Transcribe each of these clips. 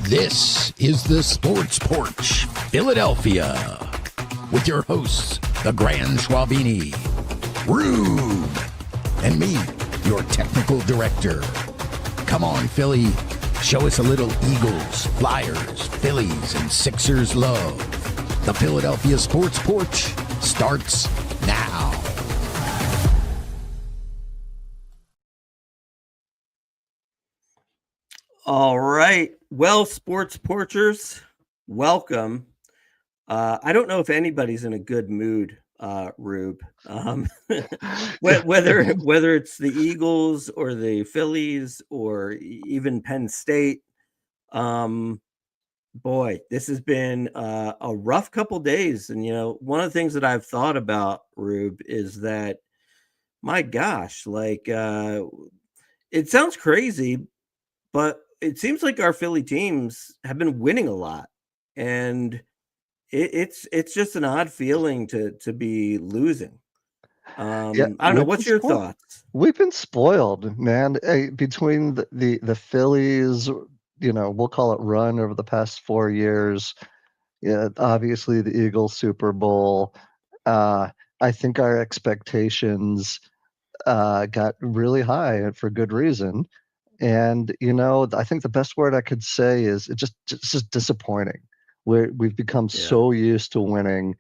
This is the Sports Porch, Philadelphia, with your hosts, the Grand Schwabini, Rube, and me, your technical director. Come on, Philly, show us a little Eagles, Flyers, Phillies, and Sixers love. The Philadelphia Sports Porch starts now. All right. Well, sports porchers, welcome. I don't know if anybody's in a good mood, Rube. Whether it's the Eagles or the Phillies or even Penn State. Boy, this has been a rough couple days. And, one of the things that I've thought about, Rube, is that, my gosh, it sounds crazy, but it seems like our Philly teams have been winning a lot, and it's just an odd feeling to be losing. I don't know. What's your thoughts? We've been spoiled, man. Between the Phillies, we'll call it run over the past 4 years. Yeah, obviously the Eagles Super Bowl. I think our expectations got really high for good reason. And I think the best word I could say is it's just disappointing. We've become so used to winning,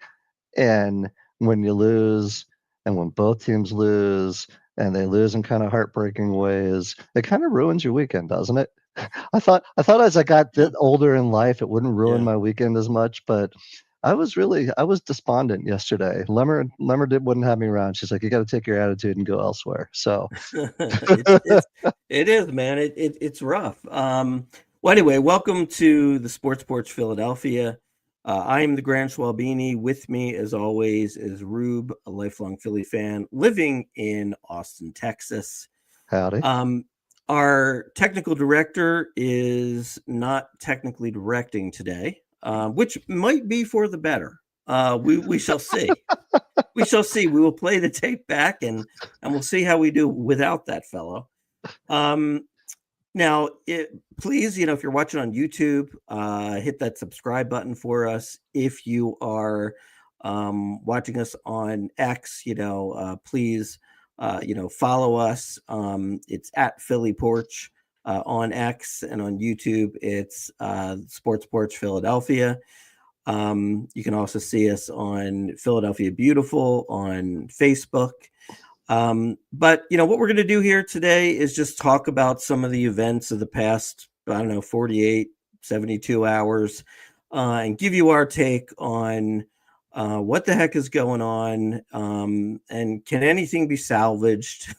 and when you lose, and when both teams lose, and they lose in kind of heartbreaking ways, it kind of ruins your weekend, doesn't it? I thought as I got older in life, it wouldn't ruin my weekend as much, but I was despondent yesterday. Lemmer wouldn't have me around. She's like, you got to take your attitude and go elsewhere. So it is, man. It's rough. Well, anyway, welcome to the Sports Porch Philadelphia. I am the Grand Schwabini. With me, as always, is Rube, a lifelong Philly fan living in Austin, Texas. Howdy. Our technical director is not technically directing today, which might be for the better. We shall see. We shall see. We will play the tape back and we'll see how we do without that fellow. Now, please, if you're watching on YouTube, hit that subscribe button for us. If you are watching us on X, please, follow us. It's at Philly Porch on X, and on YouTube, it's Sports Porch Philadelphia. You can also see us on Philadelphia Beautiful on Facebook. But what we're going to do here today is just talk about some of the events of the past, 48, 72 hours, and give you our take on what the heck is going on, and can anything be salvaged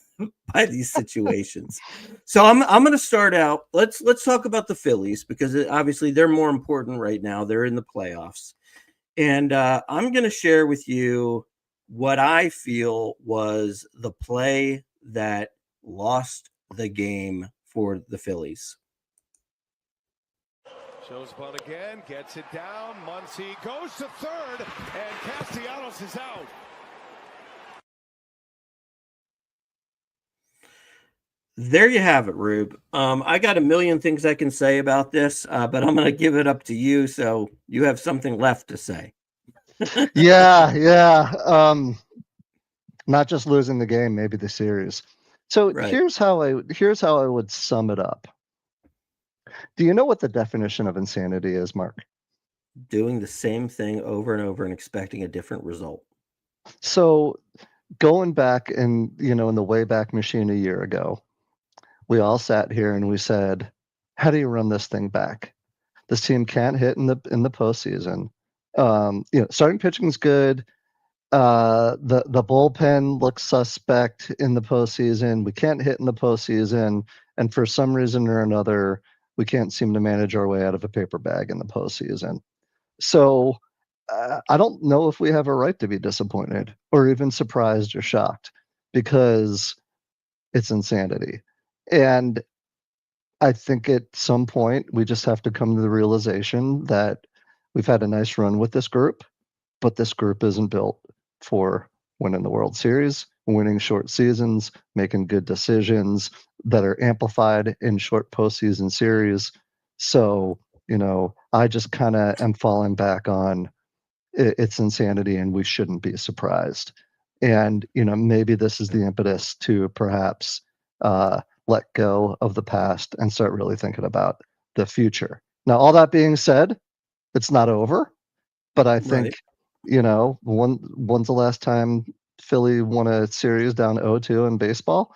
by these situations. So I'm going to start out. Let's talk about the Phillies, because obviously they're more important right now. They're in the playoffs, and I'm going to share with you what I feel was the play that lost the game for the Phillies. Shows bunt again, gets it down. Muncy goes to third, and Castellanos is out. There you have it, Rube. I got a million things I can say about this, but I'm going to give it up to you, so you have something left to say. Yeah. Not just losing the game, maybe the series. So Right. here's how I would sum it up. Do you know what the definition of insanity is, Mark? Doing the same thing over and over and expecting a different result. So going back in the Wayback Machine a year ago, we all sat here and we said, how do you run this thing back? This team can't hit in the postseason. Starting pitching's good. The bullpen looks suspect in the postseason. We can't hit in the postseason, and for some reason or another, we can't seem to manage our way out of a paper bag in the postseason. So I don't know if we have a right to be disappointed or even surprised or shocked, because it's insanity. And I think at some point we just have to come to the realization that we've had a nice run with this group, but this group isn't built for winning the World Series, winning short seasons, making good decisions that are amplified in short postseason series. So I just kind of am falling back on it's insanity and we shouldn't be surprised. And, maybe this is the impetus to perhaps let go of the past and start really thinking about the future. Now, all that being said, it's not over, but I think, Right. when's the last time Philly won a series down 0-2 in baseball?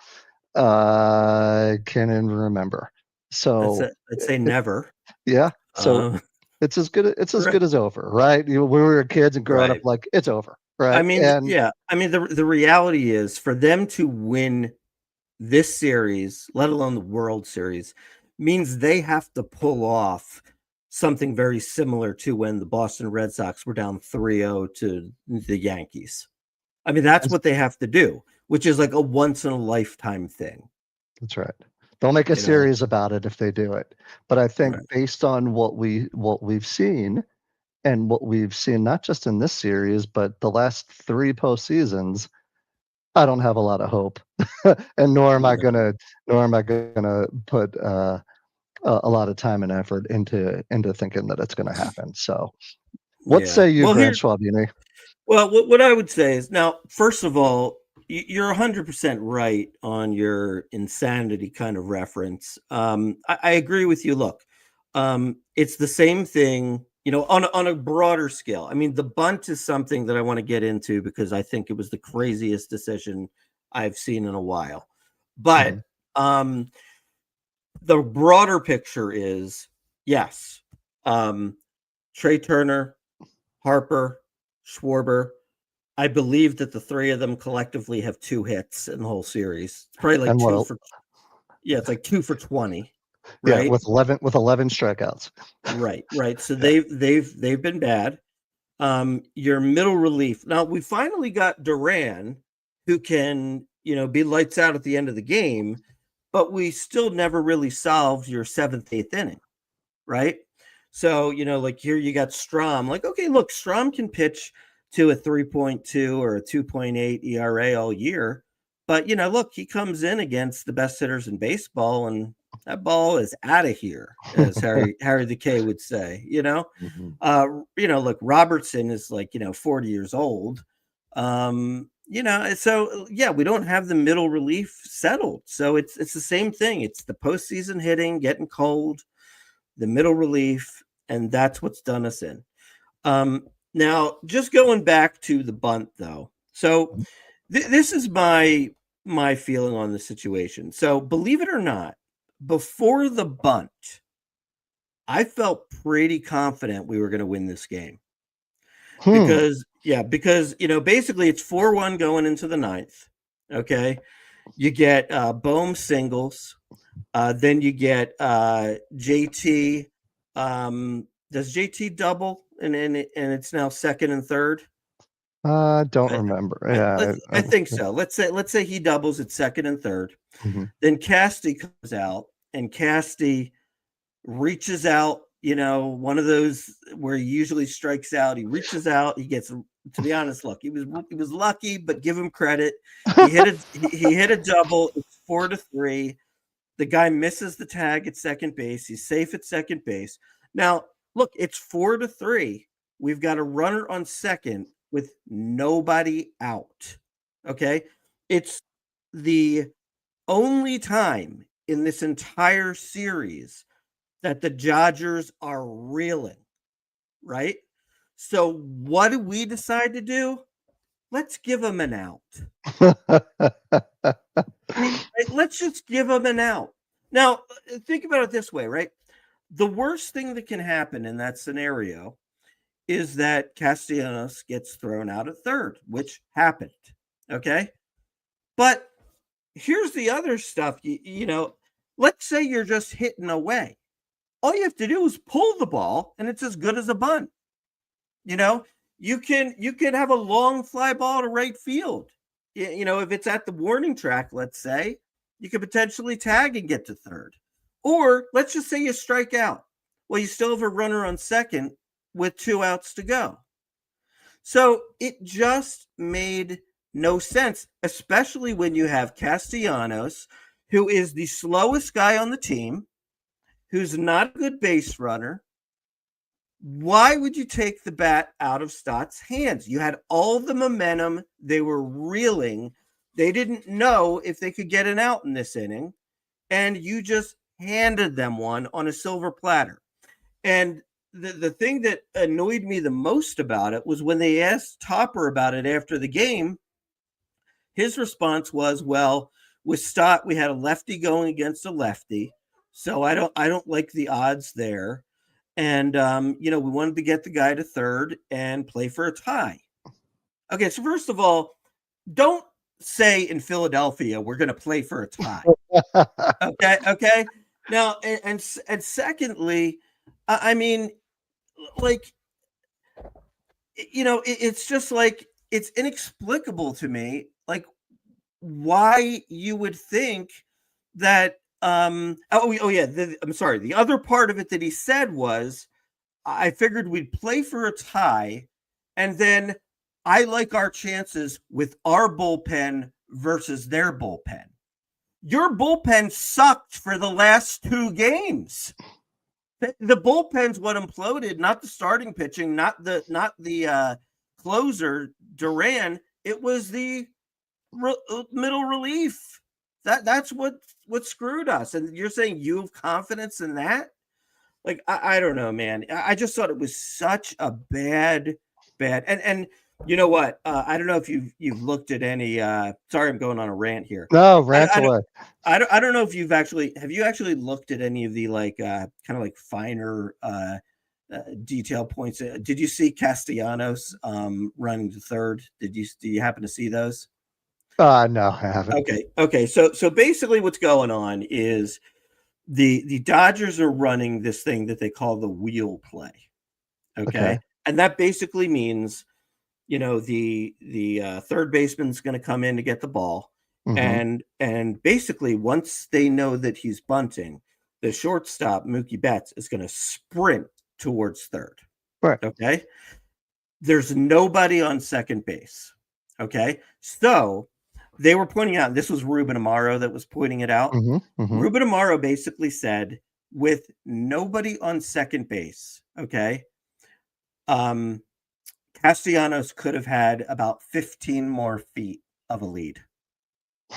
I can't even remember. So, I'd say never. yeah. So Uh, it's as good. It's as right. good as over, right? When we were kids and growing up, Right. like it's over, right? I mean, And yeah. I mean, the reality is for them to win this series, let alone the World Series, means they have to pull off something very similar to when the Boston Red Sox were down 3-0 to the Yankees. I mean, that's what they have to do, which is like a once in a lifetime thing. that's right. They'll make a series about it if they do it. But I think Right. based on what we've seen and what we've seen, not just in this series, but the last 3 postseasons, I don't have a lot of hope, and nor am I No. gonna put a lot of time and effort into thinking that it's gonna happen. So, what Yeah. say you, Well, Grant Schwabini? well, what I would say is now, first of all, you're 100% right on your insanity kind of reference. I agree with you. Look, it's the same thing, on a broader scale. I mean, the bunt is something that I want to get into because I think it was the craziest decision I've seen in a while. But Mhm. the broader picture is yes, Trey Turner, Harper, Schwarber. I believe that the three of them collectively have 2 hits in the whole series. It's probably like And 2 what? for it's like 2 for 20, Yeah, right? with 11 strikeouts. Right. So Yeah. they've been bad. Your middle relief. Now we finally got Duran, who can, be lights out at the end of the game, but we still never really solved your 7th, 8th inning, right? So, like here you got Strom. Like, okay, look, Strom can pitch to a 3.2 or a 2.8 ERA all year. But, look, he comes in against the best hitters in baseball, and that ball is out of here, as Harry the K would say, Mhm. Look, Robertson is like, 40 years old. So yeah, we don't have the middle relief settled. So it's the same thing. It's the postseason hitting, getting cold, the middle relief, and that's what's done us in. Now, just going back to the bunt, though. So this is my feeling on the situation. So believe it or not, before the bunt, I felt pretty confident we were going to win this game Hmm. because basically it's 4-1 going into the ninth. Okay, you get Bohm singles. Then you get JT. Does JT double and it's now second and third? Don't I, remember. Yeah. I think so. Let's say he doubles at second and third. Mhm. Then Casty comes out and Casty reaches out. One of those where he usually strikes out. He reaches out. He gets. To be honest, look, he was lucky, but give him credit. He hit a double. It's 4-3. The guy misses the tag at second base. He's safe at second base. Now, look, it's 4-3. We've got a runner on second with nobody out. Okay. It's the only time in this entire series that the Dodgers are reeling, right? So, what do we decide to do? Let's give them an out. I mean, let's just give them an out. Now, think about it this way, right? The worst thing that can happen in that scenario is that Castellanos gets thrown out at third, which happened. Okay. But here's the other stuff. Let's say you're just hitting away. All you have to do is pull the ball, and it's as good as a bunt. You know, you can have a long fly ball to right field. If it's at the warning track, let's say, you could potentially tag and get to third. Or let's just say you strike out. Well, you still have a runner on second with 2 outs to go. So it just made no sense, especially when you have Castellanos, who is the slowest guy on the team, who's not a good base runner, Why would you take the bat out of Stott's hands? You had all the momentum. They were reeling. They didn't know if they could get an out in this inning, and you just handed them one on a silver platter. And the thing that annoyed me the most about it was when they asked Topper about it after the game, his response was, well, with Stott, we had a lefty going against a lefty. So I don't like the odds there. And we wanted to get the guy to third and play for a tie. Okay, so first of all, don't say in Philadelphia we're going to play for a tie. Okay. Now, and secondly, I mean, like, it's just like it's inexplicable to me, like why you would think that. I'm sorry. The other part of it that he said was, I figured we'd play for a tie, and then I like our chances with our bullpen versus their bullpen. Your bullpen sucked for the last 2 games. The bullpen's what imploded, not the starting pitching, not the closer Duran. It was the middle relief. That's what screwed us. And you're saying you have confidence in that? Like, I don't know, man. I just thought it was such a bad, and you know what? I don't know if you've looked at any. Sorry, I'm going on a rant here. No, rant away. I don't know if have you actually looked at any of the kind of like finer detail points. Did you see Castellanos running to third? Do you happen to see those? No, I haven't. Okay. So basically, what's going on is the Dodgers are running this thing that they call the wheel play. Okay. And that basically means, the third baseman's going to come in to get the ball. Mm-hmm. And basically, once they know that he's bunting, the shortstop, Mookie Betts, is going to sprint towards third. Right. Okay. There's nobody on second base. Okay. So they were pointing out, and this was Ruben Amaro that was pointing it out. Mm-hmm. Mm-hmm. Ruben Amaro basically said, with nobody on second base, okay, Castellanos could have had about 15 more feet of a lead.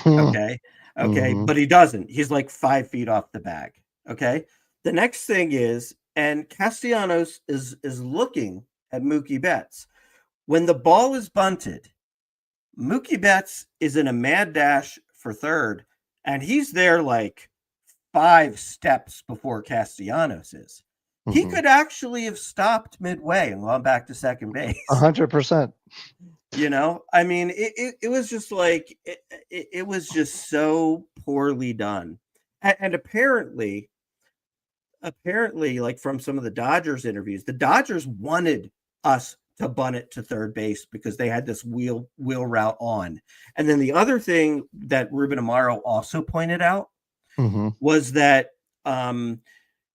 Okay. Mm-hmm. But he doesn't. He's like 5 feet off the bag. Okay. The next thing is, and Castellanos is looking at Mookie Betts. When the ball is bunted, Mookie Betts is in a mad dash for third, and he's there like 5 steps before Castellanos is. Mm-hmm. He could actually have stopped midway and gone back to second base. 100%. I mean, it was just like, it was just so poorly done. And apparently, like from some of the Dodgers interviews, the Dodgers wanted us to bunt it to third base because they had this wheel route on. And then the other thing that Ruben Amaro also pointed out mm-hmm. was that,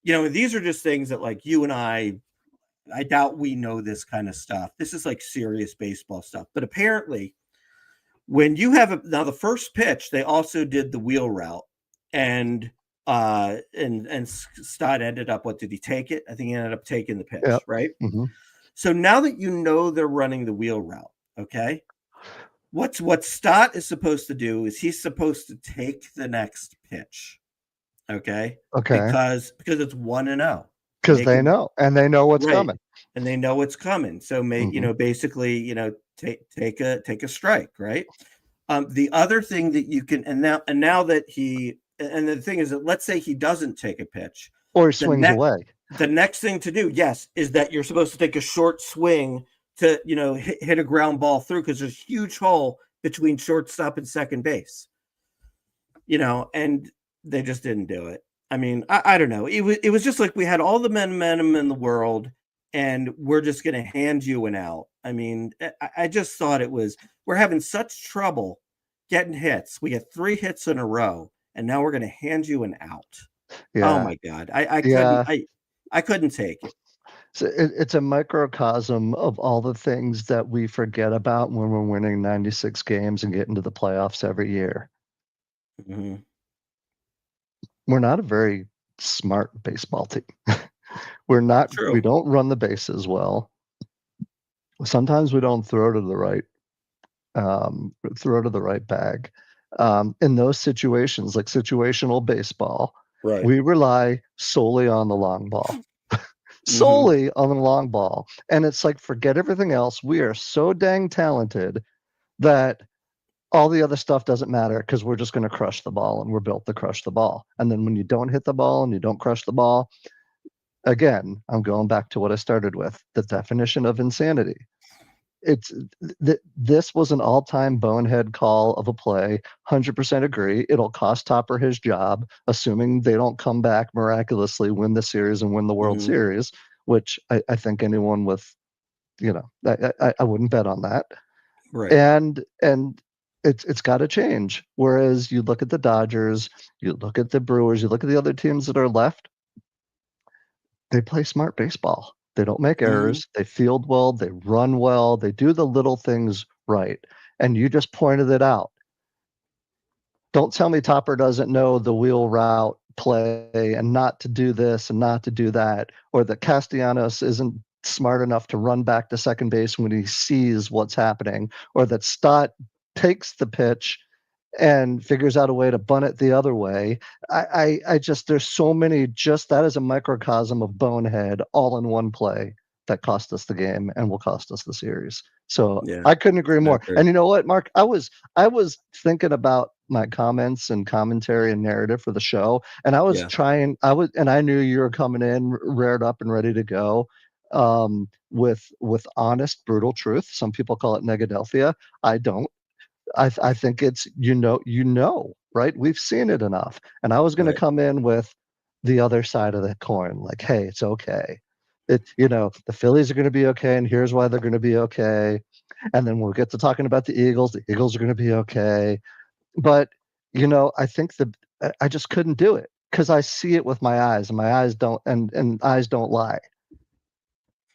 these are just things that like you and I doubt we know this kind of stuff. This is like serious baseball stuff. But apparently when you have now the first pitch, they also did the wheel route, and Stott ended up, what did he take it? I think he ended up taking the pitch, yep. Right? Mm-hmm. So now that they're running the wheel route, okay, what Stott is supposed to do is he's supposed to take the next pitch, okay, because it's 1-0. Because they know, and they know what's coming, and they know it's coming. So basically, take a strike, right? The other thing that you can, and now that the thing is that let's say he doesn't take a pitch, or he swings away. The next thing to do, yes, is that you're supposed to take a short swing to, hit a ground ball through, because there's a huge hole between shortstop and second base, and they just didn't do it. I mean, I don't know. It was just like we had all the momentum in the world, and we're just going to hand you an out. I mean, I just thought we're having such trouble getting hits. We get 3 hits in a row, and now we're going to hand you an out. Yeah. Oh my God. I couldn't take it. So it's a microcosm of all the things that we forget about when we're winning 96 games and getting to the playoffs every year. Mm-hmm. We're not a very smart baseball team. We True. don't run the bases well. Sometimes we don't throw to the right bag. In those situations, like situational baseball, Right. we rely solely on the long ball. Mm-hmm. Solely on the long ball. And it's like, forget everything else. We are so dang talented that all the other stuff doesn't matter because we're just going to crush the ball, and we're built to crush the ball. And then when you don't hit the ball and you don't crush the ball, again, I'm going back to what I started with, the definition of insanity. This was an all-time bonehead call of a play. 100% agree. It'll cost Topper his job, assuming they don't come back miraculously, win the series, and win the World Mm-hmm. Series, which I think anyone with, I wouldn't bet on that. Right. And it's got to change. Whereas you look at the Dodgers, you look at the Brewers, you look at the other teams that are left, they play smart baseball. They don't make errors. They field well. They run well. They do the little things right. And you just pointed it out. Don't tell me Topper doesn't know the wheel route play and not to do this and not to do that, or that Castellanos isn't smart enough to run back to second base when he sees what's happening, or that Stott takes the pitch and figures out a way to bunt it the other way. I just, there's so many, just that is a microcosm of bonehead all in one play that cost us the game and will cost us the series. So Yeah. I couldn't agree more. agree. And you know what, Mark? I was thinking about my comments and commentary and narrative for the show, and I was trying. And I knew you were coming in reared up and ready to go, with honest, brutal truth. Some people call it Negadelphia. I don't. I think it's right. We've seen it enough, and I was going to come in with the other side of the coin, like, hey, it's okay. The Phillies are going to be okay, and here's why they're going to be okay. And then we'll get to talking about the Eagles. The Eagles are going to be okay, but I think I just couldn't do it because I see it with my eyes, and my eyes don't, and eyes don't lie.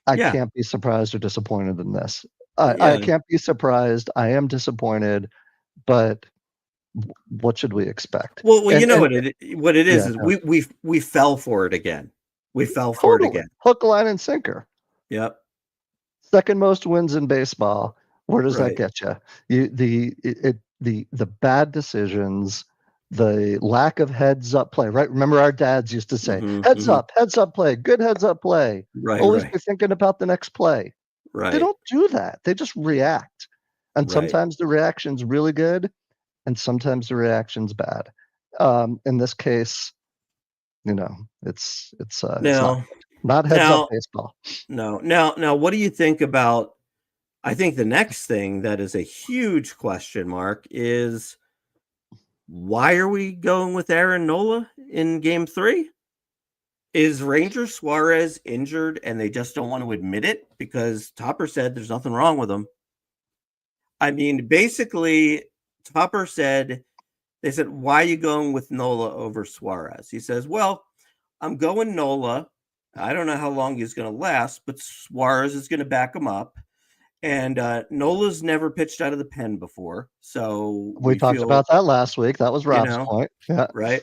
I can't be surprised or disappointed in this. I can't be surprised. I am disappointed, but what should we expect? Well, And what it is we fell for it again. We fell for it again. Hook, line, and sinker. Yep. Second most wins in baseball. Where does that Right. get you? The bad decisions, the lack of heads up play. Right? Remember, our dads used to say, heads up play, good heads up play. Right. Always be thinking about the next play. Right. They don't do that. They just react, and sometimes the reaction's really good, and sometimes the reaction's bad. In this case, it's not heads up baseball. No. Now, what do you think about? I think the next thing that is a huge question mark is, why are we going with Aaron Nola in Game 3? Is Ranger Suarez injured and they just don't want to admit it because Topper said there's nothing wrong with him? I mean, basically, Topper said, they said, why are you going with Nola over Suarez? He says, well, I'm going Nola. I don't know how long he's going to last, but Suarez is going to back him up. And Nola's never pitched out of the pen before. So we talked about that last week. That was Rob's point. Yeah. Right.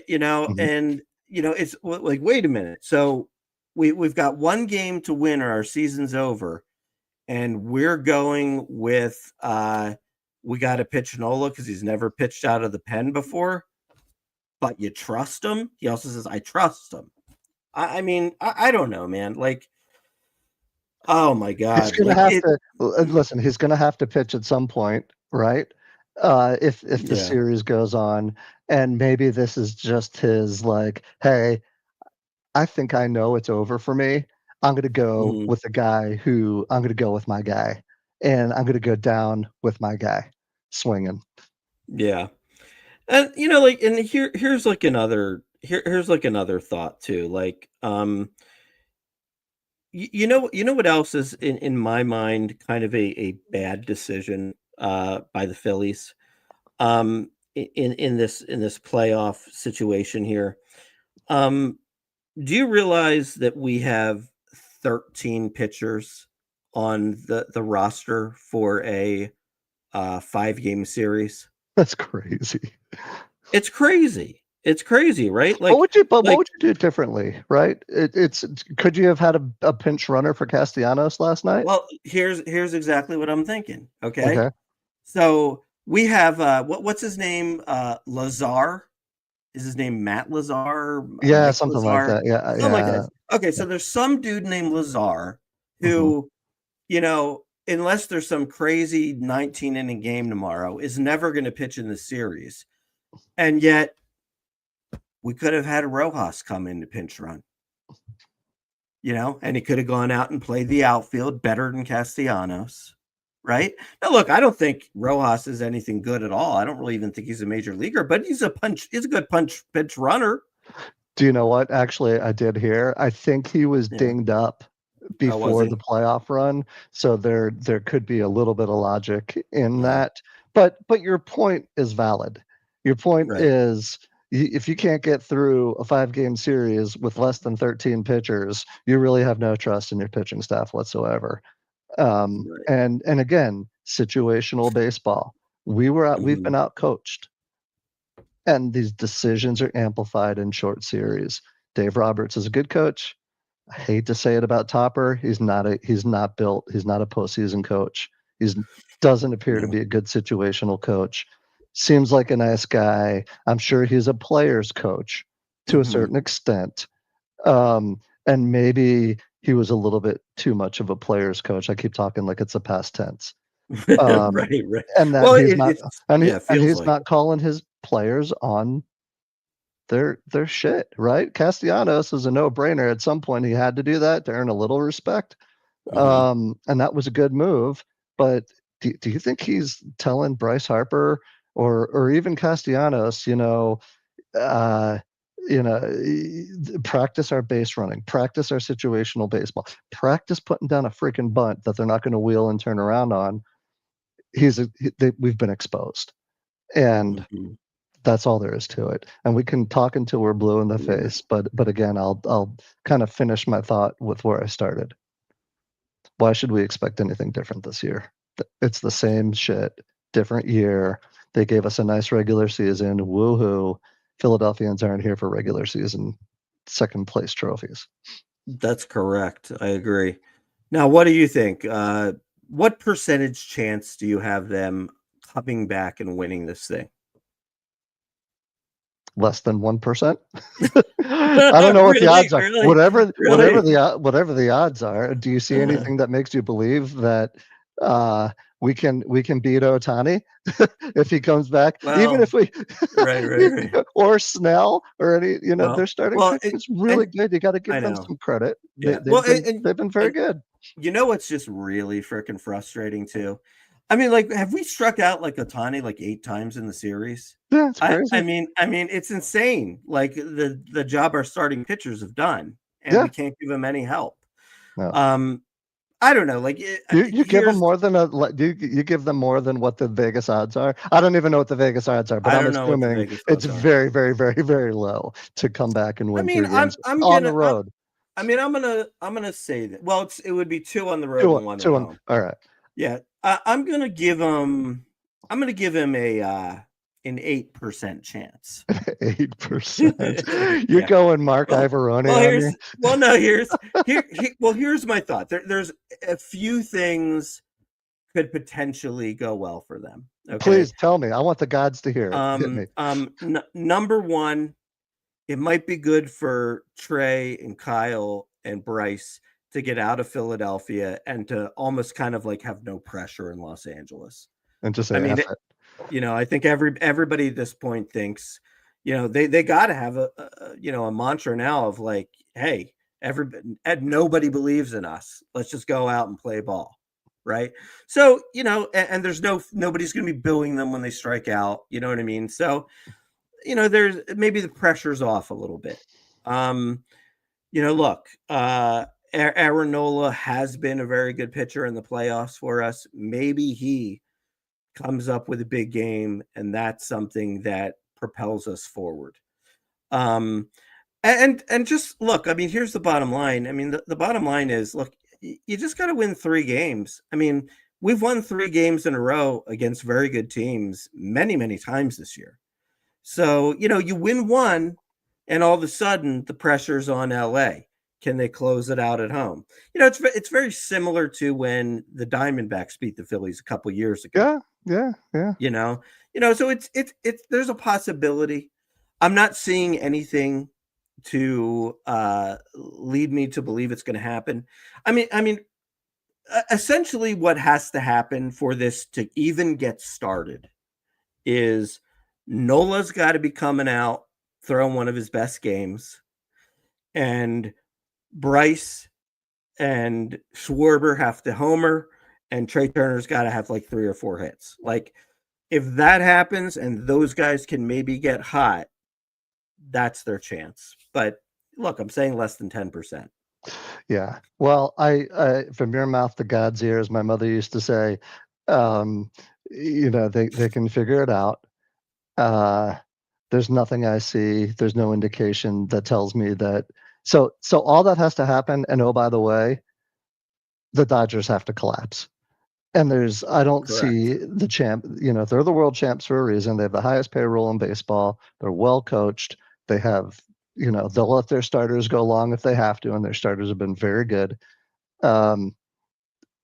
And, it's like, wait a minute. So we've got one game to win or our season's over. And we're going with we got to pitch Nola because he's never pitched out of the pen before. But you trust him? He also says, I trust him. I mean, I don't know, man. Like, oh my God. He's going to have to listen. He's going to have to pitch at some point, right? If the series goes on, and maybe this is just his like, hey, I think I know it's over for me. I'm going to go with the guy who I'm going to go with my guy, and I'm going to go down with my guy swinging. Yeah. And and here's like another thought too. Like, you know what else is in my mind kind of a bad decision by the Phillies in this playoff situation here. Do you realize that we have 13 pitchers on the roster for a 5-game series? That's crazy. It's crazy. It's crazy, right? What would you like do differently, right? Could you have had a pinch runner for Castellanos last night? well, here's exactly what I'm thinking. Okay. Okay. So we have what's his name? Lazar. Is his name Matt Lazar? Yeah, Mike something like Lazar? that. Yeah, Something like yeah. that. Okay, so there's some dude named Lazar Mhm. who, unless there's some crazy 19 inning game tomorrow, is never going to pitch in the series. And yet we could have had Rojas come in to pinch run, and he could have gone out and played the outfield better than Castellanos. Right now, look, I don't think Rojas is anything good at all. I don't really even think he's a major leaguer, but he's a good pitch runner. Do you know what? Actually, I did hear. I think he was Yeah. dinged up Oh, was before he? the playoff run, so there could be a little bit of logic in Yeah. that. But your point is valid. Your point Right. is if you can't get through a 5-game series with less than 13 pitchers, you really have no trust in your pitching staff whatsoever. Right. And again, situational baseball. We've been Mhm. out coached, and these decisions are amplified in short series. Dave Roberts is a good coach. I hate to say it about Topper. He's not built. He's not a postseason coach. He doesn't appear to No. be a good situational coach. Seems like a nice guy. I'm sure he's a player's coach to a Mhm. certain extent. And maybe he was a little bit too much of a player's coach. I keep talking like it's a past tense. Um, Right. and that Well, he's not, it and feels he's like not calling his players on their shit, right? Castellanos is a no-brainer. At some point, he had to do that to earn a little respect, it. Mhm. and that was a good move. But do you think he's telling Bryce Harper or even Castellanos, uh, practice our base running, practice our situational baseball, practice putting down a freaking bunt that they're not going to wheel and turn around on? We've been exposed, and Mhm. that's all there is to it. And we can talk until we're blue in the Yeah. face, but again, I'll kind of finish my thought with where I started. Why should we expect anything different this year? It's the same shit, different year. They gave us a nice regular season. Woohoo! Philadelphians aren't here for regular season second place trophies. That's correct. I agree. Now, what do you think? What percentage chance do you have them coming back and winning this thing? Less than 1%. I don't know what the Really? odds are. Really? Really? Whatever the odds are, do you see Uh, anything that makes you believe that uh, we can beat Otani if he comes back? Even well, if we right. or Snell or any, Well, their starting well, pitcher is really and good. You got to I give them know. some credit. Yeah. Well, They've been very and good. you know what's just really freaking frustrating too? I mean, like, have we struck out like Otani like 8 times in the series? Yeah, it's I crazy. I mean I mean, it's insane, like, the job our starting pitchers have done, and Yeah, we can't give them any help. no. Um, I don't know, like, You give them here's more than you give them more than what the Vegas odds are. I don't even know what the Vegas odds are, but I I'm don't know what the assuming Vegas it's odds are. very, very, very, very low to come back and I win mean, 3 games I'm on the gonna road. I'm gonna say that well, it would be 2 on the road Two, and 1 at two, one. home. All right, Yeah, I'm gonna give him an 8% chance. 8%. You're Yeah. going Mark Well Ivoroni on me. no, here's my thought. There's a few things could potentially go well for them, okay? Please tell me. I want the gods to hear it. Hit me. Number 1, it might be good for Trey and Kyle and Bryce to get out of Philadelphia and to almost kind of like have no pressure in Los Angeles. And just I say mean, F it. I think everybody at this point thinks, they got to have a mantra now of like, hey, nobody believes in us. Let's just go out and play ball, right? So, and there's nobody's going to be booing them when they strike out. You know what I mean? So, there's maybe the pressure's off a little bit. Look, Aaron Nola has been a very good pitcher in the playoffs for us. Maybe he comes up with a big game, and that's something that propels us forward. And just look, I mean, here's the bottom line. I mean, the bottom line is, look, you just got to win 3 games. I mean, we've won 3 games in a row against very good teams many, many times this year. So, you win one, and all of a sudden the pressure's on LA. Can they close it out at home? It's very similar to when the Diamondbacks beat the Phillies a couple years ago. Yeah. So it's there's a possibility. I'm not seeing anything to lead me to believe it's going to happen. I mean, essentially what has to happen for this to even get started is Nola's got to be coming out, throwing one of his best games, and Bryce and Schwarber have to homer, and Trey Turner's got to have like 3 or 4 hits. Like, if that happens and those guys can maybe get hot, that's their chance. But look, I'm saying less than 10%. Yeah. Well, I from your mouth to God's ears, my mother used to say, they can figure it out. There's nothing I see. There's no indication that tells me that. So all that has to happen. And oh, by the way, the Dodgers have to collapse. And I don't Correct. see the champ. They're the world champs for a reason. They have the highest payroll in baseball. They're well coached. They have, they'll let their starters go long if they have to, and their starters have been very good. That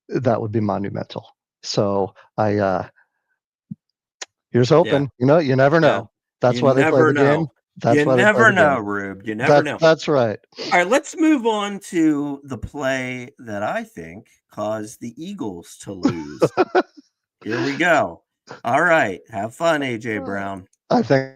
would be monumental. So here's hoping. Yeah. You never know. Yeah. That's You why they play never the know. game. That's You why they play never the know, game. Rube. You never know. That's right. All right, let's move on to the play that I think caused the Eagles to lose. Here we go. All right, have fun, AJ Brown. I think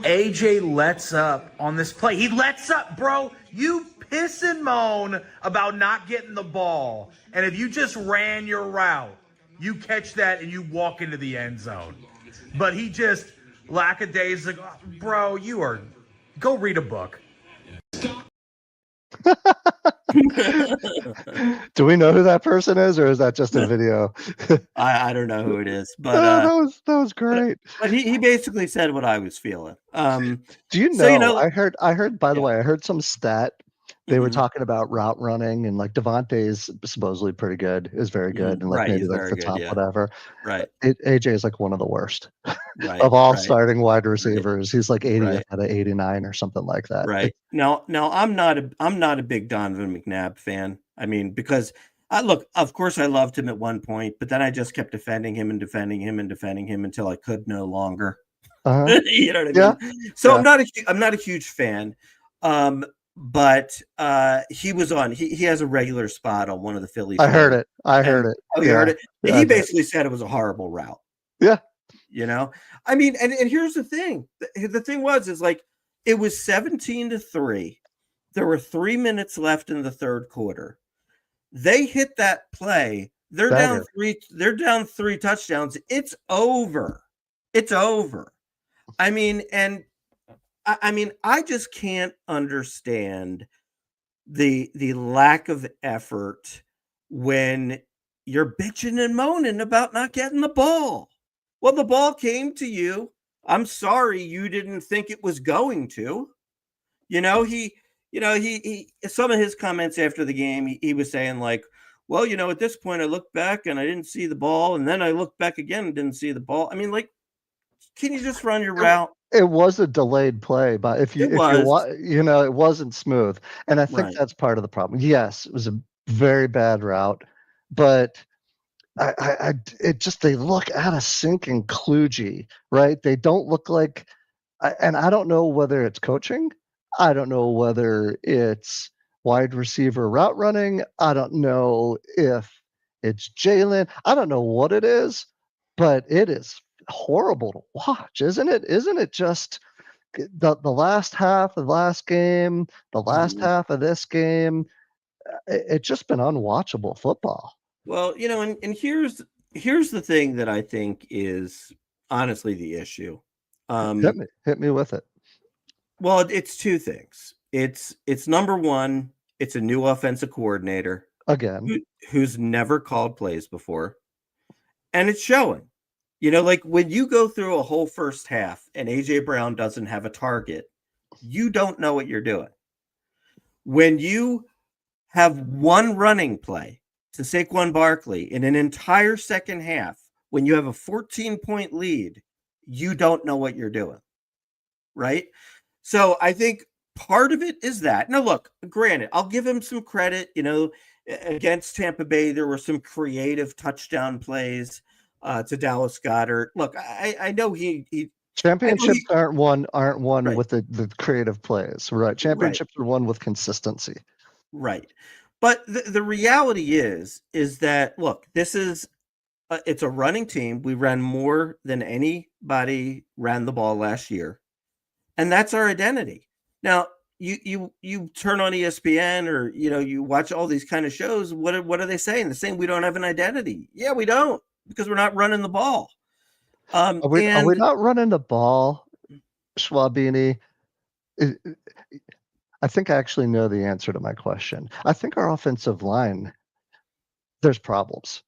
AJ lets up on this play. He lets up, bro. You piss and moan about not getting the ball. And if you just ran your route, you catch that and you walk into the end zone. But he just lackadaisical. Bro, go read a book. Do we know who that person is, or is that just a video? I don't know who it is, but that was great. But he basically said what I was feeling. Do you know? So, I heard. By the way, I heard some stat. They were talking about route running, and like Devontae's supposedly pretty good, is very good, and like maybe like the top whatever. Right. AJ is like one of the worst of all starting wide receivers. He's like 80th out of 89 or something like that. Right. Now I'm not a big Donovan McNabb fan. I mean, because of course I loved him at one point, but then I just kept defending him until I could no longer. You know what I mean? So I'm not a huge fan. But he was on. He has a regular spot on one of the Phillies. I heard it. Oh, you heard it? Yeah, he basically said it was a horrible route. Yeah. I mean, and here's the thing. The thing is like it was 17-3. There were 3 minutes left in the third quarter. They hit that play. They're down 3. They're down 3 touchdowns. It's over. I mean, I just can't understand the lack of effort when you're bitching and moaning about not getting the ball. Well, the ball came to you. I'm sorry you didn't think it was going to. He some of his comments after the game, he was saying like, well, at this point I looked back and I didn't see the ball, and then I looked back again and didn't see the ball. I mean, like, can you just run your route? It was a delayed play, but it wasn't smooth. And I think that's part of the problem. Yes, it was a very bad route, but they look out of sync and kludgy, right? They don't look like, and I don't know whether it's coaching. I don't know whether it's wide receiver route running. I don't know if it's Jalen. I don't know what it is, but it is horrible to watch, isn't it? Isn't it just the last half of the last game, the last half of this game? It's just been unwatchable football. Well, and here's the thing that I think is honestly the issue. Hit me with it. Well, it's 2 things. It's number one, it's a new offensive coordinator again who's never called plays before, and it's showing. Like when you go through a whole first half and AJ Brown doesn't have a target, you don't know what you're doing. When you have one running play to Saquon Barkley in an entire second half, when you have a 14-point lead, you don't know what you're doing, right? So I think part of it is that. Now, look, granted, I'll give him some credit. Against Tampa Bay, there were some creative touchdown plays to Dallas Goedert. Look, I know he championships aren't won right, with the creative plays, right? Championships are won with consistency. right. But the reality is that, look, this is it's a running team. We ran more than anybody ran the ball last year, and that's our identity. Now, you turn on ESPN, or you watch all these kind of shows. What are they saying? They're saying we don't have an identity. Yeah, we don't, because we're not running the ball. Are we not running the ball, Schwabini? I think I actually know the answer to my question. I think our offensive line, there's problems.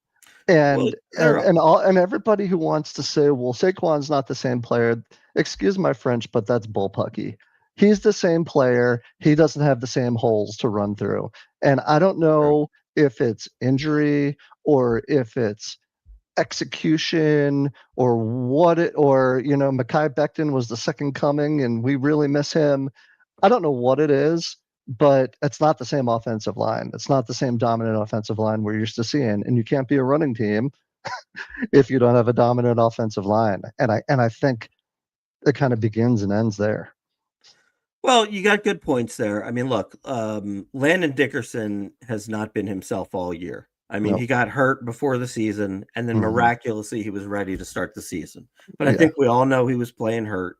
And everybody who wants to say, well, Saquon's not the same player, excuse my French, but that's bullpucky. He's the same player. He doesn't have the same holes to run through. And I don't know if it's injury or if it's execution or Mekhi Becton was the second coming and we really miss him. I don't know what it is, but it's not the same offensive line. It's not the same dominant offensive line we're used to seeing. And you can't be a running team if you don't have a dominant offensive line. And I think it kind of begins and ends there. Well, you got good points there. I mean, look, Landon Dickerson has not been himself all year. I mean, He got hurt before the season, and then miraculously he was ready to start the season. But I think we all know he was playing hurt.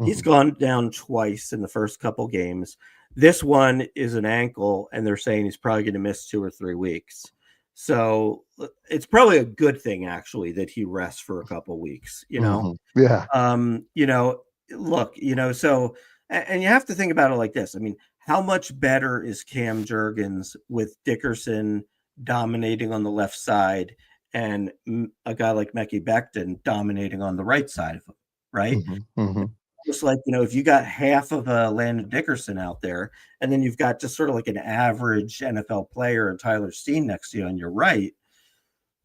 He's gone down twice in the first couple games. This one is an ankle, and they're saying he's probably going to miss 2 or 3 weeks. So it's probably a good thing, actually, that he rests for a couple weeks. Yeah. Look, so, and you have to think about it like this. I mean, how much better is Cam Jurgens with Dickerson dominating on the left side and a guy like Mekhi Becton dominating on the right side of him, right? Just like, if you got half of a Landon Dickerson out there, and then you've got just sort of like an average NFL player and Tyler Steen next to you on your right,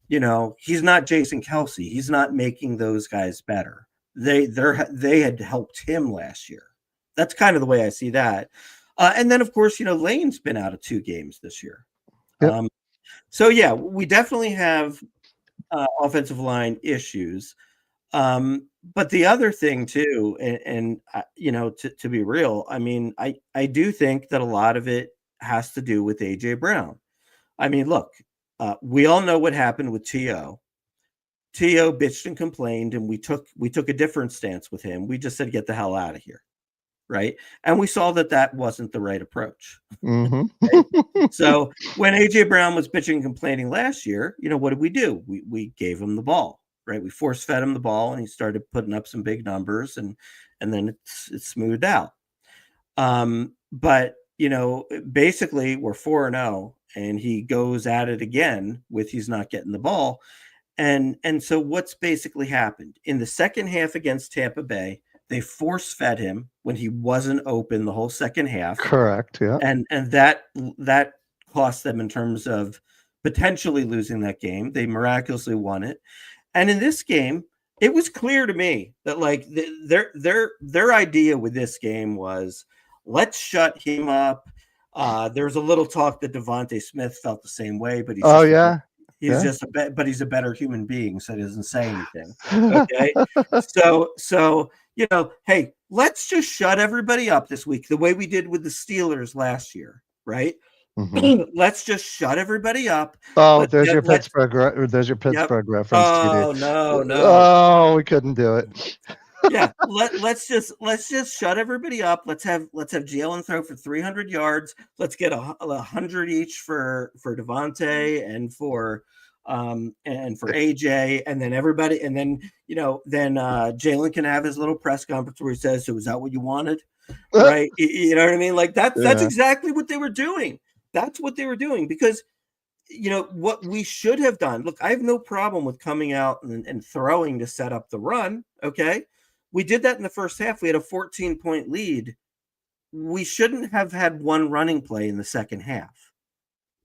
he's not Jason Kelsey. He's not making those guys better. They had helped him last year. That's kind of the way I see that. And then, of course, Lane's been out of 2 games this year. Yep. So, yeah, we definitely have offensive line issues. But the other thing, too, and to be real, I mean, I do think that a lot of it has to do with A.J. Brown. I mean, look, we all know what happened with T.O. T.O. bitched and complained, and we took a different stance with him. We just said, get the hell out of here. Right. And we saw that wasn't the right approach. Right? So when A.J. Brown was bitching and complaining last year, what did we do? We gave him the ball, right? We force fed him the ball, and he started putting up some big numbers, and then it's smoothed out. But basically we're 4-0, and he goes at it again with he's not getting the ball. And so what's basically happened in the second half against Tampa Bay? They force fed him when he wasn't open the whole second half. Correct. Yeah. And that cost them in terms of potentially losing that game. They miraculously won it. And in this game, it was clear to me that like their idea with this game was, let's shut him up. There's a little talk that Devontae Smith felt the same way, but he's just he's a better human being, so he doesn't say anything. Okay. So hey, let's just shut everybody up this week, the way we did with the Steelers last year, right? Let's just shut everybody up. Oh, there's your Pittsburgh reference. Oh, TD. No. Oh, we couldn't do it. Yeah, let's just shut everybody up. Let's have Jalen throw for 300 yards. Let's get 100 each for Devontae and for AJ, and then everybody, and then Jalen can have his little press conference where he says, "So is that what you wanted?" Right? You know what I mean? Like that's exactly what they were doing. That's what they were doing, because what we should have done. Look, I have no problem with coming out and throwing to set up the run. Okay. We did that in the first half. We had a 14-point lead. We shouldn't have had one running play in the second half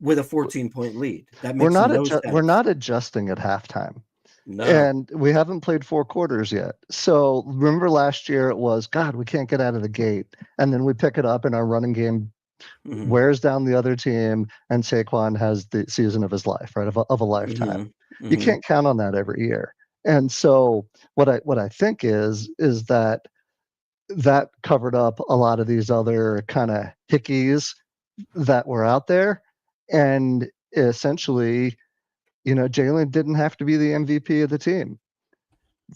with a 14-point lead. That makes we're not adjusting at halftime. No. And we haven't played 4 quarters yet. So remember last year it was, God, we can't get out of the gate. And then we pick it up and our running game wears down the other team, and Saquon has the season of his life, right? Of a lifetime. You can't count on that every year. And so what I think is that covered up a lot of these other kind of hickeys that were out there. And essentially, Jalen didn't have to be the MVP of the team.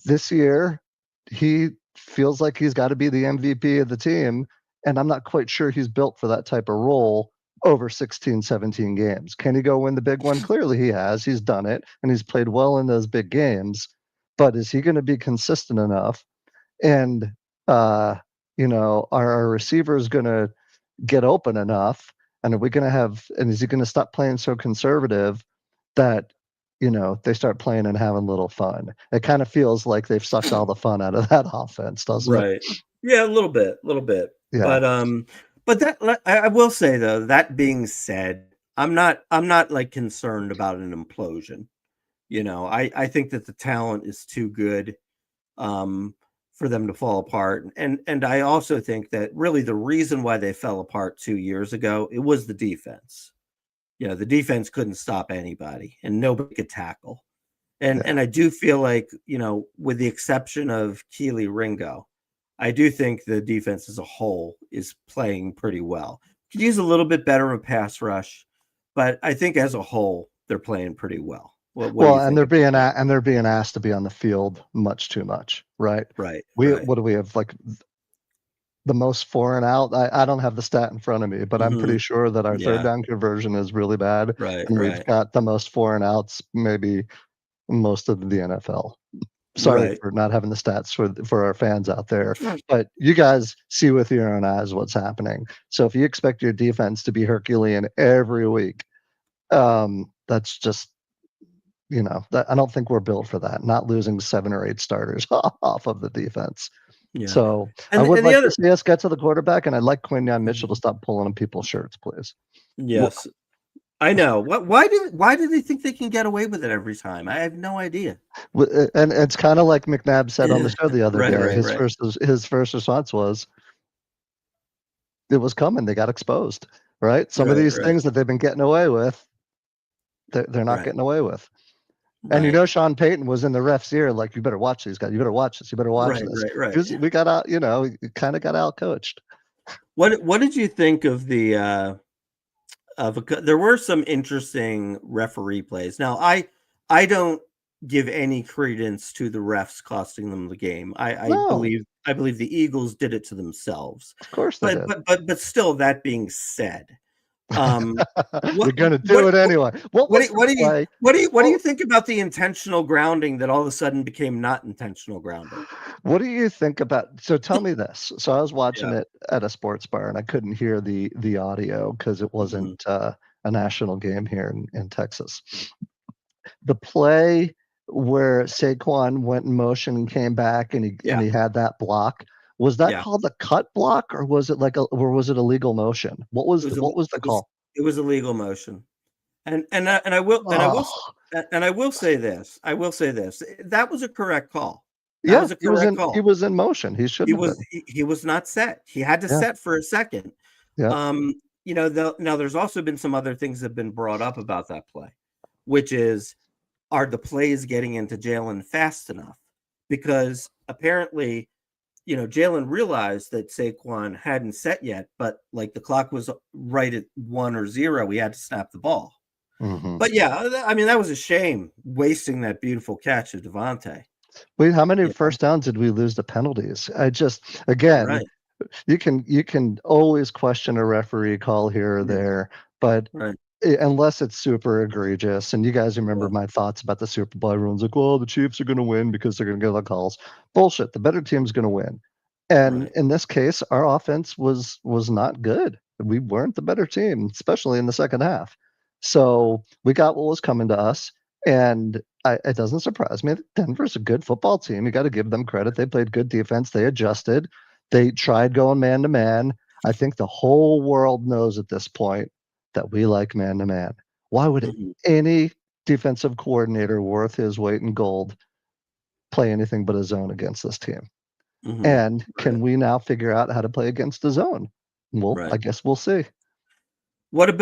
This year, he feels like he's got to be the MVP of the team, and I'm not quite sure he's built for that type of role over 16, 17 games. Can he go win the big one? Clearly he has. He's done it, and he's played well in those big games. But is he going to be consistent enough? And, our receiver is going to get open enough? And are we going to and is he going to stop playing so conservative that they start playing and having a little fun? It kind of feels like they've sucked all the fun out of that offense, doesn't it? Right. Yeah, a little bit. Yeah. But that I will say though, that being said, I'm not like concerned about an implosion. I think that the talent is too good for them to fall apart. And I also think that really the reason why they fell apart 2 years ago, it was the defense. The defense couldn't stop anybody and nobody could tackle. And I do feel like, with the exception of Keely Ringo, I do think the defense as a whole is playing pretty well. Could use a little bit better of a pass rush, but I think as a whole they're playing pretty well. What do you and think they're being asked to be on the field much too much, right? Right. What do we have, like the most 4 and out? I don't have the stat in front of me, but I'm pretty sure that our third down conversion is really bad. Right. And we've got the most 4 and outs, maybe most of the NFL. Sorry for not having the stats for our fans out there, but you guys see with your own eyes what's happening. So if you expect your defense to be Herculean every week, that's just, I don't think we're built for that. Not losing 7 or 8 starters off of the defense. Yeah. So I would like to see us get to the quarterback, and I'd like Quinyon Mitchell to stop pulling on people's shirts, please. Yes. I know. Why do they think they can get away with it every time? I have no idea. And it's kind of like McNabb said on the show the other day. His first response was, it was coming. They got exposed, right? Some of these things that they've been getting away with, they're not getting away with. And Sean Payton was in the ref's ear, like, you better watch these guys. You better watch this. You better watch this. Right. We got out. Kind of got out coached. What did you think of the? There were some interesting referee plays. Now, I don't give any credence to the refs costing them the game. I believe the Eagles did it to themselves. Of course they did. But still, that being said, you're going to do it anyway. What do you think about the intentional grounding that all of a sudden became not intentional grounding? What do you think about? So tell me this. So I was watching it at a sports bar, and I couldn't hear the audio because it wasn't a national game here in Texas. The play where Saquon went in motion and came back, and he had that block. Was that called a cut block, or was it was it a legal motion? What was the call? It was a legal motion, and I will say this. That was a correct call. That was a correct call. He was in motion. He should have been. He was not set. He had to set for a second. Yeah. Now there's also been some other things that have been brought up about that play, which is, are the plays getting into Jalen fast enough? Because apparently, Jalen realized that Saquon hadn't set yet, but like the clock was right at 1 or 0. We had to snap the ball. Mm-hmm. But that was a shame, wasting that beautiful catch of Devontae. Wait, how many first downs did we lose to penalties? You can always question a referee call here or there, but unless it's super egregious, and you guys remember my thoughts about the Super Bowl, everyone's like, well, the Chiefs are going to win because they're going to get the calls. Bullshit. The better team's going to win. And in this case, our offense was not good. We weren't the better team, especially in the second half. So we got what was coming to us. And it doesn't surprise me. Denver's a good football team. You got to give them credit. They played good defense. They adjusted. They tried going man-to-man. I think the whole world knows at this point that we like man-to-man. Why would any defensive coordinator worth his weight in gold play anything but a zone against this team? Mhm. And Right. can we now figure out how to play against the zone? Well, Right. I guess we'll see. What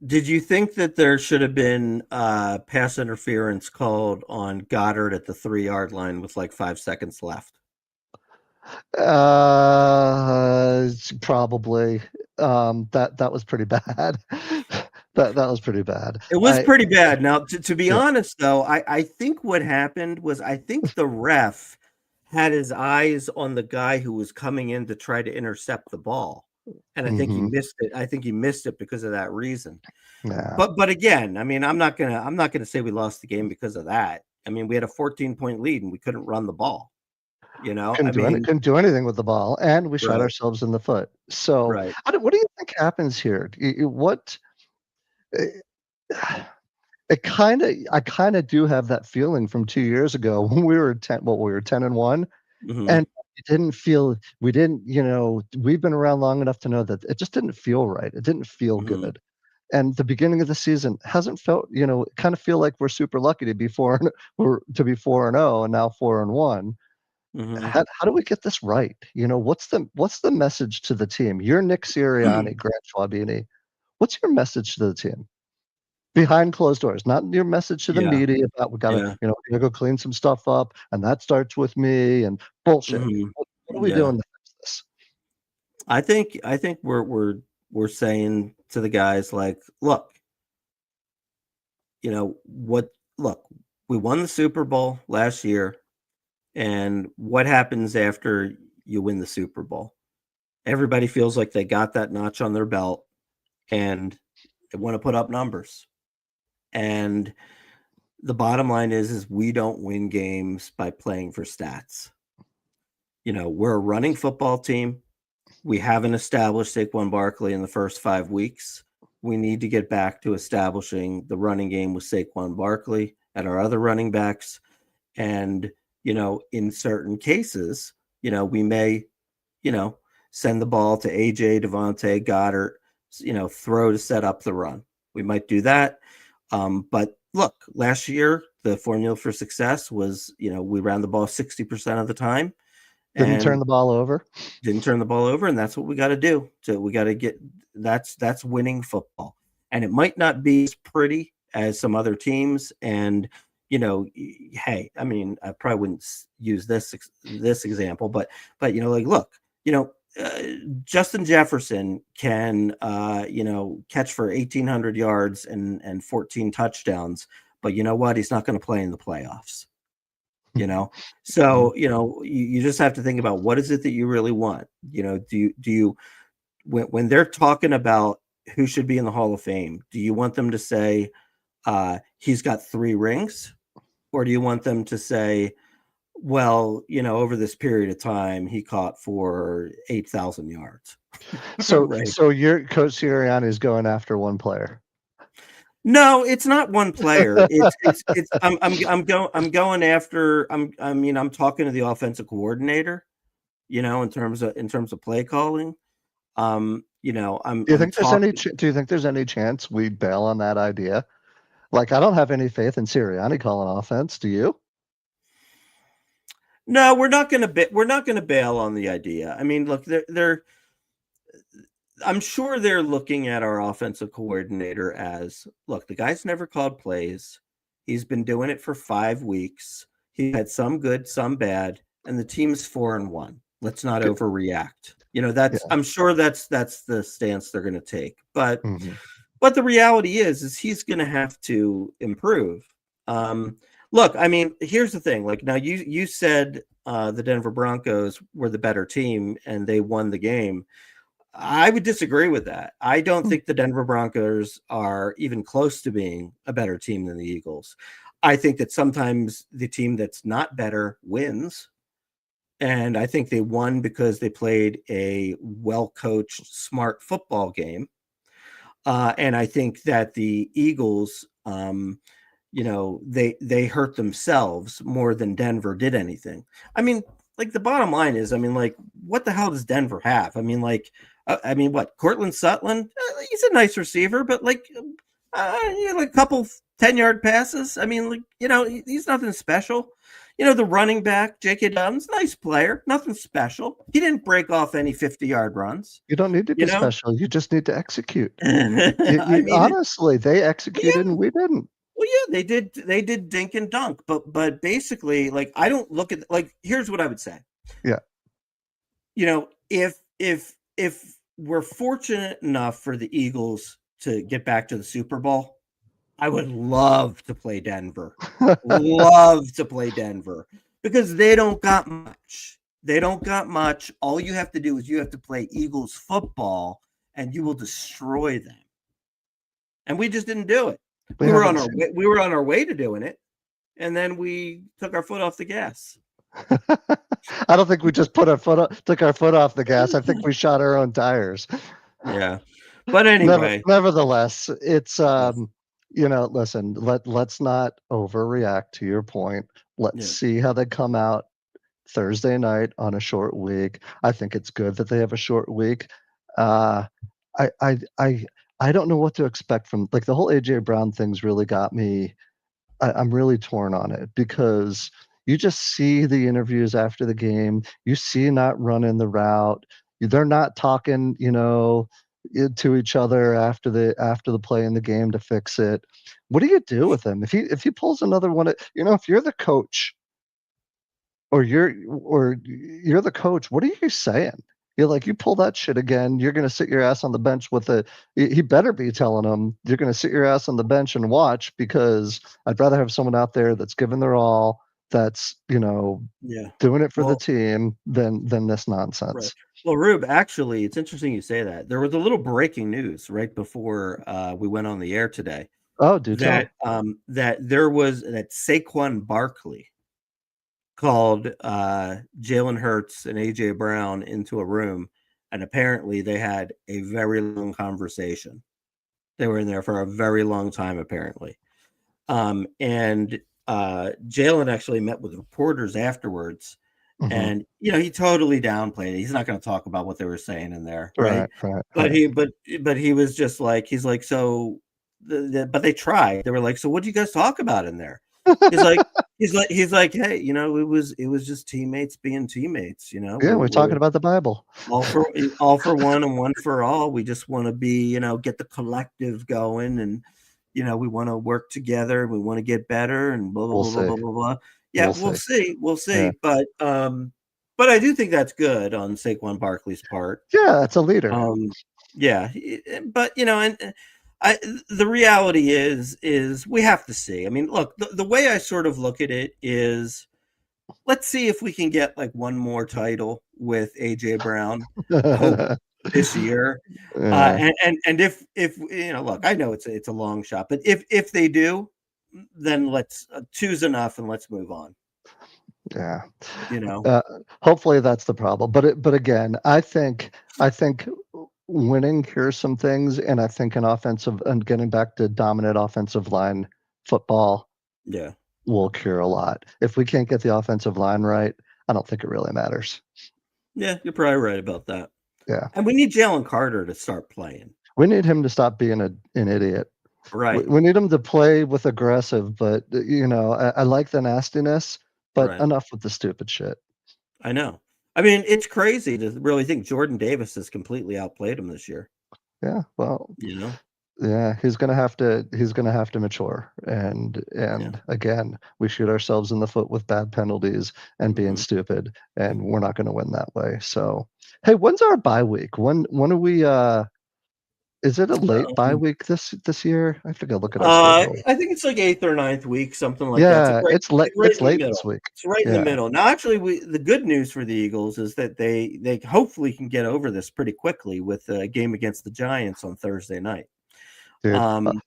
did you think that there should have been pass interference called on Goddard at the 3-yard line with like 5 seconds left? Probably. That was pretty bad. that was pretty bad. It was pretty bad. Now, to be Yeah. honest, though, I think what happened was I think the ref had his eyes on the guy who was coming in to try to intercept the ball, and I think he Mhm. missed it. I think he missed it because of that reason. Yeah. But again, I mean, I'm not gonna say we lost the game because of that. I mean, we had a 14-point lead and we couldn't run the ball. You know, I mean, Couldn't do anything with the ball, and we shot right, ourselves in the foot. So, right. what do you think happens here? What I kind of do have that feeling from 2 years ago when we were 10-1, Hmm. and we didn't, we've been around long enough to know that it just didn't feel right. It didn't feel Hmm. good. And the beginning of the season hasn't felt, kind of feel like we're super lucky to be 4 to be 4-0 and now 4-1. Hmm. How do we get this right? What's the message to the team? You're Nick Sirianni, Grant Schwabini. What's your message to the team? Behind closed doors, not your message to the Yeah, media about we gotta, yeah. we gotta go clean some stuff up, and that starts with me and bullshit. Hmm. What are we Yeah. doing to fix this? I think we're saying to the guys like, look, look, we won the Super Bowl last year, and what happens after you win the Super Bowl? Everybody feels like they got that notch on their belt and they want to put up numbers. And the bottom line is we don't win games by playing for stats. We're a running football team. We haven't established Saquon Barkley in the first 5 weeks. We need to get back to establishing the running game with Saquon Barkley and our other running backs. And, in certain cases, we may, send the ball to AJ, Devontae, Goddard, throw to set up the run. We might do that. But look, last year, the formula for success was, we ran the ball 60% of the time. Didn't turn And the ball over. didn't turn the ball over, and that's what we got to do. So we got to get that's winning football, and it might not be as pretty as some other teams. And hey, I mean, I probably wouldn't use this example, but like look, Justin Jefferson can catch for 1,800 yards and 14 touchdowns, but you know what? He's not going to play in the playoffs. So you just have to think about what is it that you really want. Do you when they're talking about who should be in the Hall of Fame, do you want them to say he's got 3 rings, or do you want them to say, well, over this period of time he caught for 8,000 yards? So Right. so your Coach Sirianni is going after one player. No, it's not one player. It's I'm going after I'm talking to the offensive coordinator, in terms of play calling. I'm Do you think there's any talking. do you think there's any chance we bail on that idea? Like, I don't have any faith in Sirianni calling offense. Do you? No, we're not gonna bail on the idea. I mean, look, they're I'm sure they're looking at our offensive coordinator as, look, the guy's never called plays. He's been doing it for 5 weeks. He had some good, some bad, and the team's 4-1. Let's not G- overreact. Yeah. I'm sure that's the stance they're going to take. But Mhm. the reality is he's going to have to improve. Look, I mean, here's the thing. Like, now you said the Denver Broncos were the better team and they won the game. I would disagree with that. I don't think the Denver Broncos are even close to being a better team than the Eagles. I think that sometimes the team that's not better wins. And I think they won because they played a well-coached, smart football game. And I think that the Eagles, they hurt themselves more than Denver did anything. I mean, like, the bottom line is, I mean, like, what the hell does Denver have? I mean, like, what? Cortland Sutton? He's a nice receiver, but like, like a couple 10-yard passes. I mean, he's nothing special. The running back, J.K. Dobbins, nice player, nothing special. He didn't break off any 50-yard runs. You don't need to be special. You just need to execute. Honestly, they executed and we didn't. Well, yeah, they did dink and dunk, but basically, I don't look at here's what I would say. Yeah. If we're fortunate enough for the Eagles to get back to the Super Bowl, I would love to play Denver. Love to play Denver because they don't got much. They don't got much. All you have to do is you have to play Eagles football and you will destroy them. And we just didn't do it. We were on our way to doing it, and then we took our foot off the gas. I don't think we just took our foot off the gas. I think we shot our own tires. Yeah. But anyway. Nevertheless, it's listen, let's not overreact to your point. Let's see how they come out Thursday night on a short week. I think it's good that they have a short week. I don't know what to expect from the whole AJ Brown thing's really got me. I'm really torn on it because you just see the interviews after the game. You see not running the route. They're not talking, to each other after the play in the game to fix it. What do you do with him if he pulls another one? If you're the coach, or you're the coach, what are you saying? You're like, you pull that shit again, you're going to sit your ass on the bench he better be telling them you're going to sit your ass on the bench and watch because I'd rather have someone out there that's giving their all, that's, doing it for the team than this nonsense. Right. Well, Rube, actually, it's interesting you say that. There was a little breaking news right before we went on the air today. Oh, do that there was that Saquon Barkley called Jalen Hurts and AJ Brown into a room, and apparently they had a very long conversation. They were in there for a very long time, apparently. And Jalen actually met with reporters afterwards, and he totally downplayed it. He's not going to talk about what they were saying in there, right? But he was just like, he's like, so, but they tried. They were like, so what do you guys talk about in there? He's like, hey, it was just teammates being teammates, Yeah, we're talking about the Bible. all for one and one for all. We just want to be, get the collective going, and we want to work together, and we want to get better, and blah blah blah blah blah blah. Yeah, we'll see. Yeah. But I do think that's good on Saquon Barkley's part. Yeah, it's a leader. Yeah, but the reality is we have to see. I mean, look, the way I sort of look at it is, let's see if we can get one more title with AJ Brown this year. And if look, I know it's a long shot, but if they do, then let's two's enough and let's move on. Yeah. Hopefully that's the problem. But again, I think winning cures some things, and I think getting back to dominant offensive line football will cure a lot. If we can't get the offensive line right, I don't think it really matters. Yeah, you're probably right about that. Yeah. And we need Jalen Carter to start playing. We need him to stop being an idiot. Right. We need him to play with aggressive, but I like the nastiness, but enough with the stupid shit. I know. I mean, it's crazy to really think Jordan Davis has completely outplayed him this year. Yeah, well, yeah, he's gonna have to mature, and again, we shoot ourselves in the foot with bad penalties and being stupid, and we're not going to win that way. So, hey, when's our bye week? When are we? Is it a late bye week this year? I think I'll look at our schedule. I think it's 8th or 9th week, something like that. Yeah, it's late this week. It's right in the middle. Now, actually, the good news for the Eagles is that they hopefully can get over this pretty quickly with a game against the Giants on Thursday night. Dude,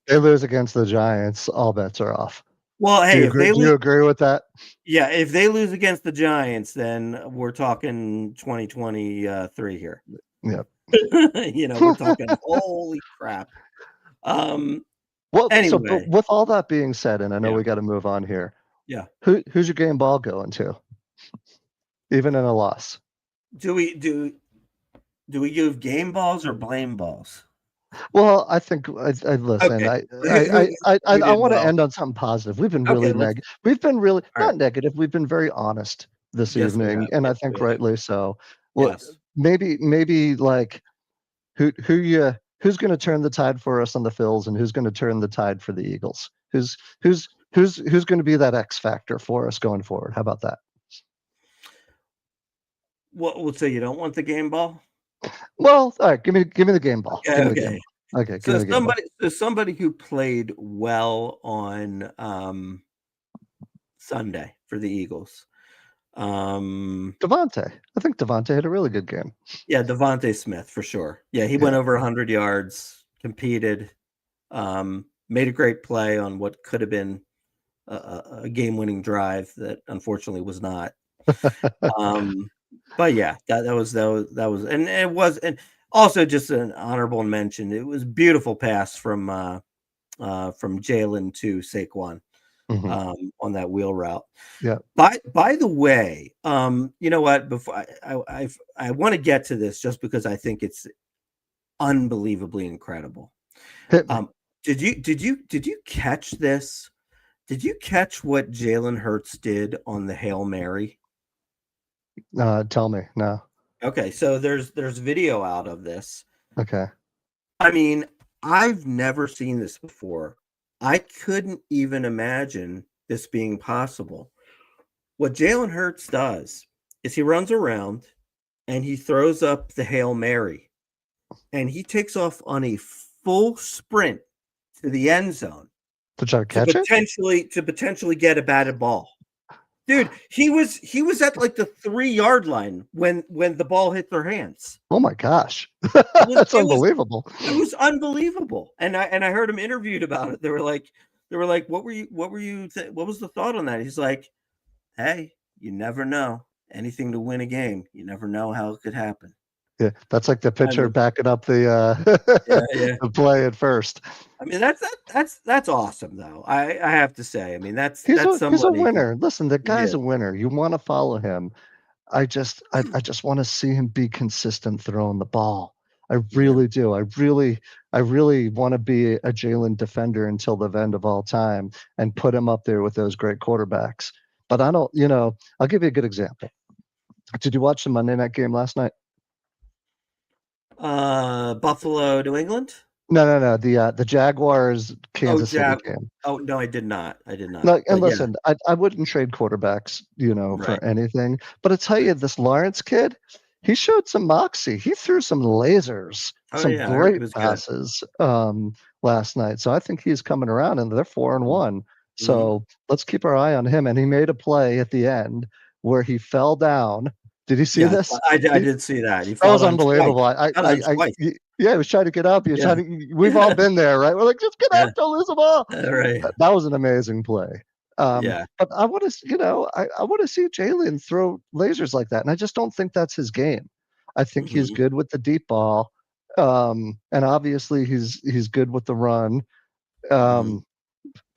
they lose against the Giants, all bets are off. Well, hey, do you agree with that? Yeah, if they lose against the Giants, then we're talking 2023 here. Yep. We're talking holy crap. Well, anyway, so with all that being said, and I know we got to move on here. Yeah. Who's your game ball going to? Even in a loss. Do we give game balls or blame balls? Well, I think I listen. Okay. I did want to well. end on something positive. We've been Okay, really let's. negative. We've been really All right. not negative. We've been very honest this Yes, we have. evening, and I Yes, think we have. rightly so. Well, Yes. maybe like who's going to turn the tide for us on the Phils, and who's going to turn the tide for the Eagles? Who's going to be that X factor for us going forward? How about that? Well, so you don't want the game ball? Well, all right. Give me the game ball. Okay. Give me the game Okay. ball. Okay, give So me the game ball. somebody who played well on Sunday for the Eagles. Devontae. I think Devontae had a really good game. Yeah, Devontae Smith for sure. Yeah, he went over 100 yards, competed, made a great play on what could have been a game-winning drive that unfortunately was not. But yeah, that was, and it was, and also just an honorable mention. It was beautiful pass from Jalen to Saquon on that wheel route. Yeah. By the way, you know what? Before I want to get to this just because I think it's unbelievably incredible. Hit me. Did you catch this? Did you catch what Jalen Hurts did on the Hail Mary? Tell me. No. Okay, so there's video out of this. Okay. I mean, I've never seen this before. I couldn't even imagine this being possible. What Jalen Hurts does is he runs around and he throws up the Hail Mary and he takes off on a full sprint to the end zone To try to catch it? to potentially get a batted ball. Dude, he was at like the 3-yard line when the ball hit their hands. Oh my gosh. That's unbelievable. It was unbelievable. And I heard him interviewed about it. They were like, what was the thought on that? He's like, hey, you never know. Anything to win a game. You never know how it could happen. Yeah, that's like the pitcher backing up the the play at first. I mean, that's awesome though. I have to say. I mean, He's a somebody winner. Listen, the guy's Yeah. a winner. You want to follow him. I just want to see him be consistent throwing the ball. I really do. I really want to be a Jalen defender until the end of all time and put him up there with those great quarterbacks. But I don't, I'll give you a good example. Did you watch the Monday night game last night? Buffalo, New England? No. The Jaguars Kansas City game. Oh no, I did not. No, and listen, I wouldn't trade quarterbacks, for anything. But I tell you, this Lawrence kid, he showed some moxie. He threw some lasers, some great passes last night. So I think he's coming around, and they're 4-1. So let's keep our eye on him. And he made a play at the end where he fell down. Did you see this? I did see that. That was unbelievable. He was trying to get up. He was trying to. We've all been there, right? We're like, just get up, don't lose the ball. Right. That was an amazing play. But I want to, I want to see Jalen throw lasers like that, and I just don't think that's his game. I think he's good with the deep ball, and obviously he's good with the run.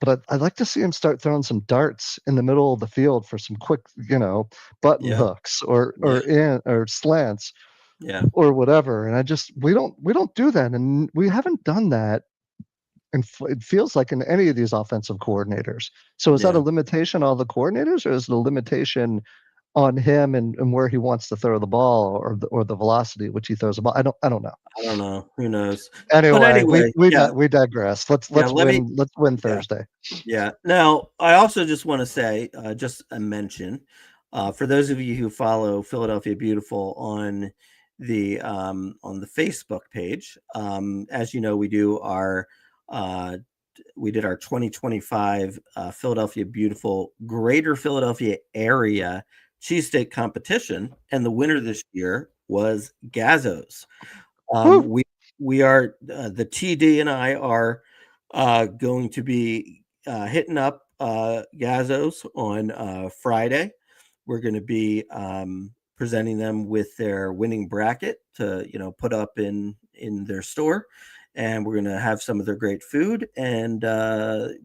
But I'd like to see him start throwing some darts in the middle of the field for some quick, button hooks or slants, or whatever. And we don't do that, and we haven't done that. And it feels like in any of these offensive coordinators. So is that a limitation on the coordinators, or is it a limitation on him and where he wants to throw the ball, or the velocity at which he throws the ball? I don't know. I don't know. Who knows? Anyway, we digress. Let's win Thursday. Yeah. Now, I also just want to say, just a mention, for those of you who follow Philadelphia Beautiful on the Facebook page, as you know, we did our 2025 Philadelphia Beautiful Greater Philadelphia Area cheesesteak competition, and the winner this year was Gazzo's. We are the TD and I are going to be hitting up Gazzo's on Friday. We're going to be presenting them with their winning bracket to put up in their store, and we're going to have some of their great food, and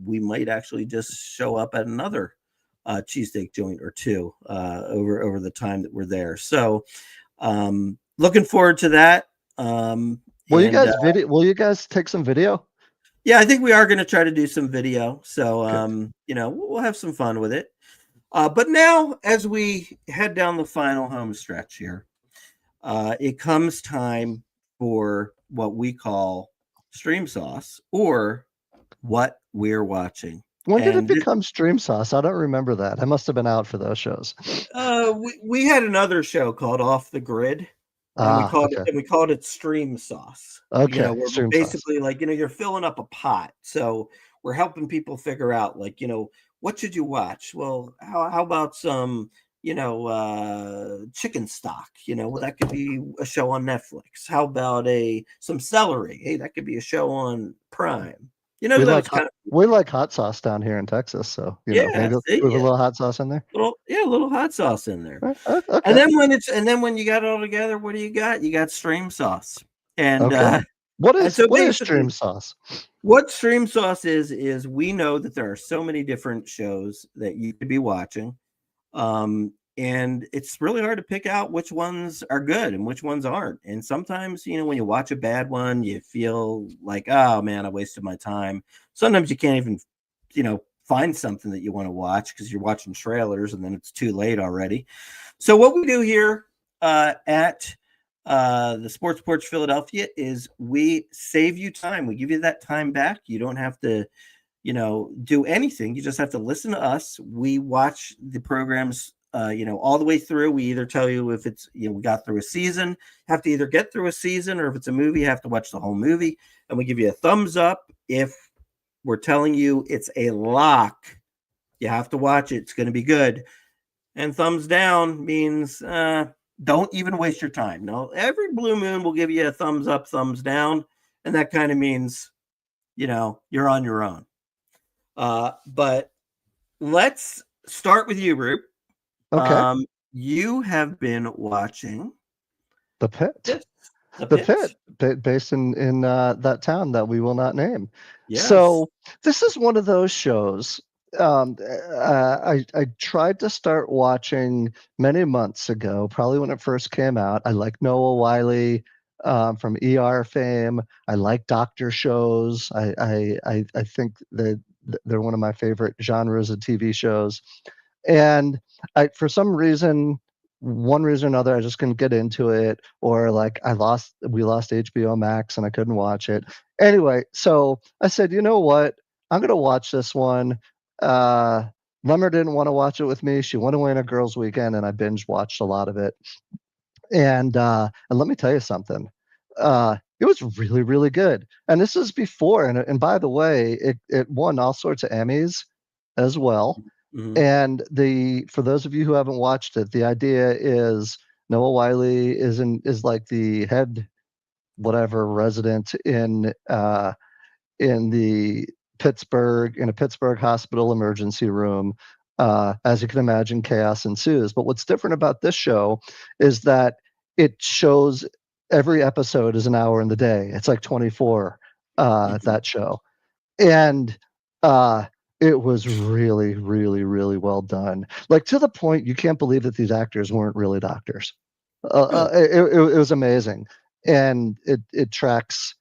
we might actually just show up at another cheesesteak joint or two over the time that we're there. So looking forward to that. Will you And guys Will you guys take some video? yeah, I think we are going to try to do some video. So, Good. we'll have some fun with it. But now, as we head down the final home stretch here, it comes time for what we call stream sauce, or what we're watching. When did it And become Stream Sauce? I don't remember that. I must have been out for those shows. we had another show called Off the Grid, and Okay. we called it Stream Sauce. Okay, We're Stream Sauce. basically like, you're filling up a pot. So we're helping people figure out, like, what should you watch? Well, how about some, chicken stock? Well, that could be a show on Netflix. How about some celery? Hey, that could be a show on Prime. We like hot sauce down here in Texas, so maybe see, with a little hot sauce in there. a little hot sauce in there. Okay. And then when you got it all together, what do you got? You got stream sauce. And Okay. What and is so what is basically, Stream Sauce? what stream sauce is we know that there are so many different shows that you could be watching. And it's really hard to pick out which ones are good and which ones aren't. And sometimes, when you watch a bad one, you feel like, oh man, I wasted my time. Sometimes you can't even, find something that you want to watch because you're watching trailers and then it's too late already. So what we do here at the Sports Porch Philadelphia is we save you time. We give you that time back. You don't have to, do anything. You just have to listen to us. We watch the programs all the way through. We either tell you if it's, we got through a season, have to either get through a season, or if it's a movie, you have to watch the whole movie. And we give you a thumbs up if we're telling you it's a lock. You have to watch it. It's going to be good. And thumbs down means don't even waste your time. No, every blue moon will give you a thumbs up, thumbs down. And that kind of means, you're on your own. But let's start with you, Rube. Okay. You have been watching The Pit. The Pit, based in that town that we will not name. Yes. So this is one of those shows. I tried to start watching many months ago, probably when it first came out. I like Noah Wiley from ER fame. I like doctor shows. I think that they're one of my favorite genres of TV shows. And for some reason, one reason or another, I just couldn't get into it, or like we lost HBO Max and I couldn't watch it. Anyway, so I said, you know what? I'm going to watch this one. Lemmer didn't want to watch it with me. She went away on a girls' weekend and I binge watched a lot of it. And let me tell you something. It was really, really good. And this is before, and by the way, it won all sorts of Emmys as well. Mm-hmm. And for those of you who haven't watched it, the idea is Noah Wiley is like the head whatever resident in the in a Pittsburgh hospital emergency room. As you can imagine, chaos ensues. But what's different about this show is that it shows every episode is an hour in the day. It's like 24, that show. And it was really, really, really well done. Like, to the point you can't believe that these actors weren't really doctors. It was amazing. And it tracks,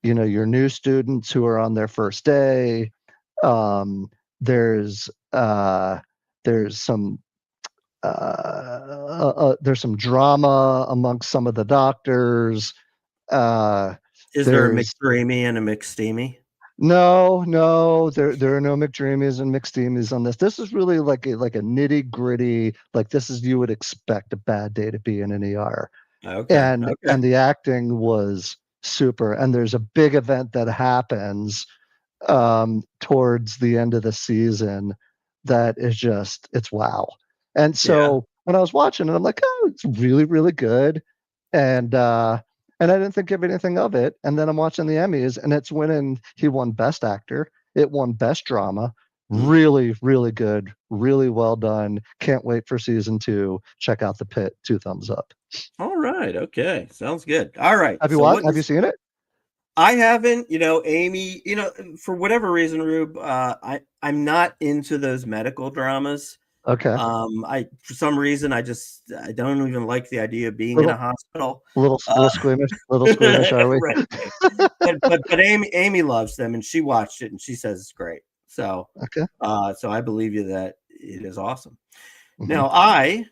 your new students who are on their first day. There's some drama amongst some of the doctors. Is there a McDreamy and a McSteamy? No, there are no McDreamies and McSteamies on this. This is really like a nitty gritty. Like, this is, you would expect a bad day to be in an ER. Okay. And the acting was super. And there's a big event that happens towards the end of the season that is just, it's wow. And so when I was watching it, I'm like, oh, it's really, really good. And I didn't think of anything of it. And then I'm watching the Emmys, and it's winning. He won Best Actor. It won Best Drama. Really, really good. Really well done. Can't wait for season 2. Check out The Pit. 2 thumbs up. All right. Okay. Sounds good. All right. Have you seen it? I haven't. Amy, for whatever reason, Rube, I'm not into those medical dramas. Okay. I for some reason I don't even like the idea of being in a hospital. Little squeamish, are we? Right. But Amy loves them, and she watched it, and she says it's great. So Okay. so I believe you that it is awesome. Mhm. Now I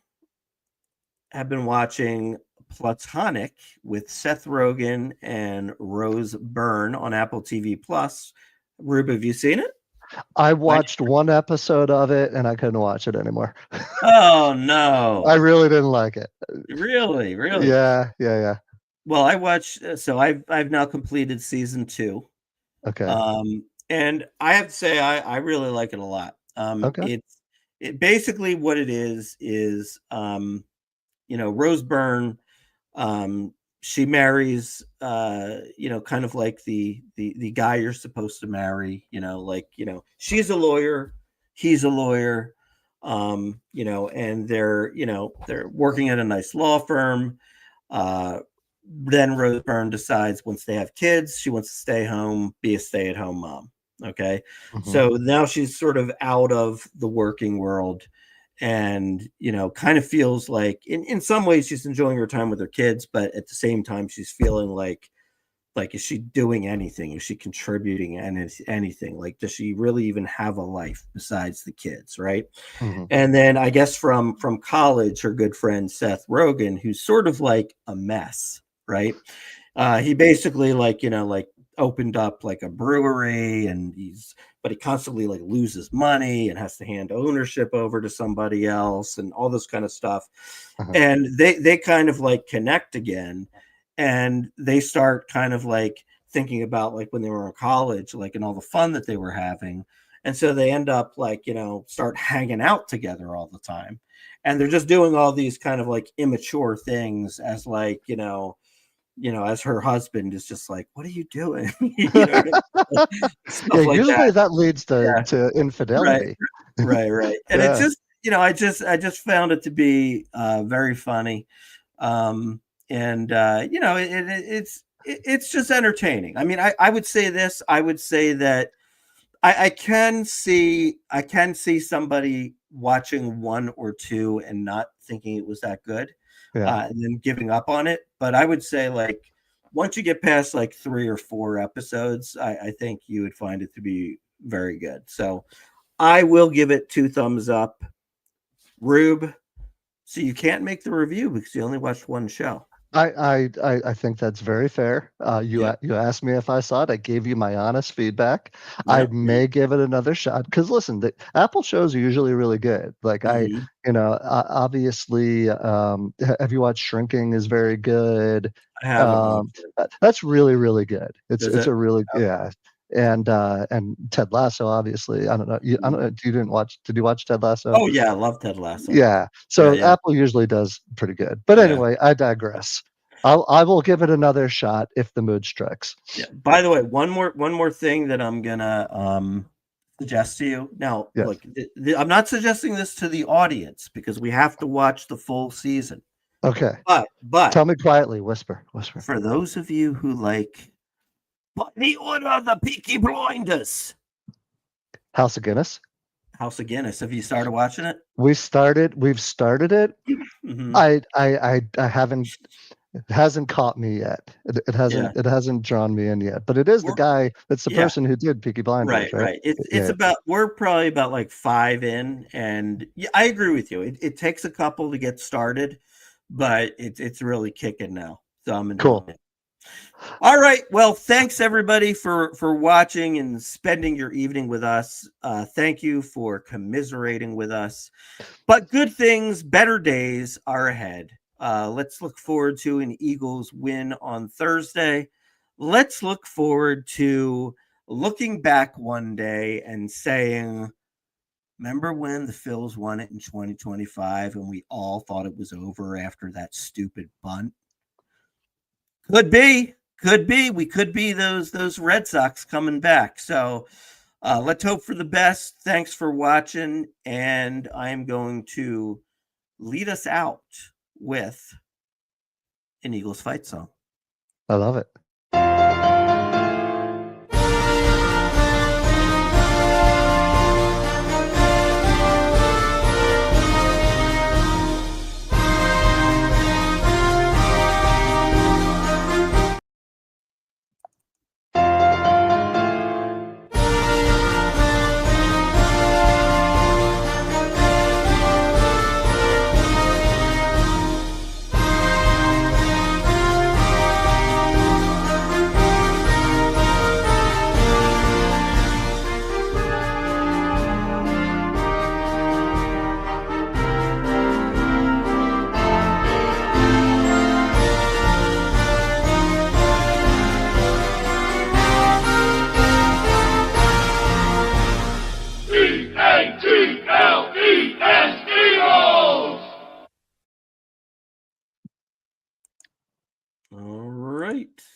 have been watching Platonic with Seth Rogen and Rose Byrne on Apple TV Plus. Rube, have you seen it? I watched one episode of it and I couldn't watch it anymore. Oh no! I really didn't like it. Really? Yeah. Well, I watched. So I've now completed season 2. Okay. And I have to say I really like it a lot. Okay. It basically what it is Rose Byrne, she marries kind of like the guy you're supposed to marry, she's a lawyer, he's a lawyer, and they're working at a nice law firm. Then Rose Byrne decides once they have kids, she wants to stay home, be a stay-at-home mom. Okay. Mhm. So now she's sort of out of the working world and, kind of feels like in some ways she's enjoying her time with her kids, but at the same time, she's feeling like, is she doing anything? Is she contributing anything? Like, does she really even have a life besides the kids? Right. Mhm. And then I guess from college, her good friend Seth Rogen, who's sort of like a mess, right? He basically opened up like a brewery, and but he constantly like loses money and has to hand ownership over to somebody else and all this kind of stuff. Uh-huh. And they kind of like connect again, and they start kind of like thinking about like when they were in college, like and all the fun that they were having. And so they end up like, start hanging out together all the time. And they're just doing all these kind of like immature things as like, as her husband is just like, what are you doing? Yeah, Like usually that leads to infidelity. Right. And Yeah. it's just, I just found it to be very funny. It's just entertaining. I mean, I would say this. I would say that I can see somebody watching 1 or 2 and not thinking it was that good, Yeah. and then giving up on it. But I would say like once you get past like 3 or 4 episodes, I think you would find it to be very good. So I will give it 2 thumbs up. Rube, so you can't make the review because you only watched one show. I think that's very fair. You asked me if I saw it. I gave you my honest feedback. I may give it another shot because listen, the Apple shows are usually really good. Like obviously, have you watched Shrinking? Is very good. I haven't. That's really really good. It's Is it? a really and Ted Lasso, obviously. I don't know. You didn't watch? Did you watch Ted Lasso? Oh yeah, I love Ted Lasso. Yeah. So Apple usually does pretty good. But anyway, I digress. I will give it another shot if the mood strikes. Yeah. By the way, one more thing that I'm gonna suggest to you. Now, look, I'm not suggesting this to the audience because we have to watch the full season. Okay. But tell me quietly, whisper. For those of you who like the Order of the Peaky Blinders, House of Guinness. Have you started watching it? We've started it. Mm-hmm. I haven't. It hasn't caught me yet. It hasn't. It hasn't drawn me in yet. But it is the guy. That's the person who did Peaky Blinders, right? It's about. We're probably about like 5 in, and I agree with you. It takes a couple to get started, but it's really kicking now. So I'm enjoying it. All right. Well, thanks everybody for watching and spending your evening with us. Thank you for commiserating with us. But good things, better days are ahead. Let's look forward to an Eagles win on Thursday. Let's look forward to looking back one day and saying, remember when the Phillies won it in 2025 and we all thought it was over after that stupid bunt? Could be. We could be those Red Sox coming back. So let's hope for the best. Thanks for watching. And I'm going to lead us out with an Eagles fight song. I love it. bunt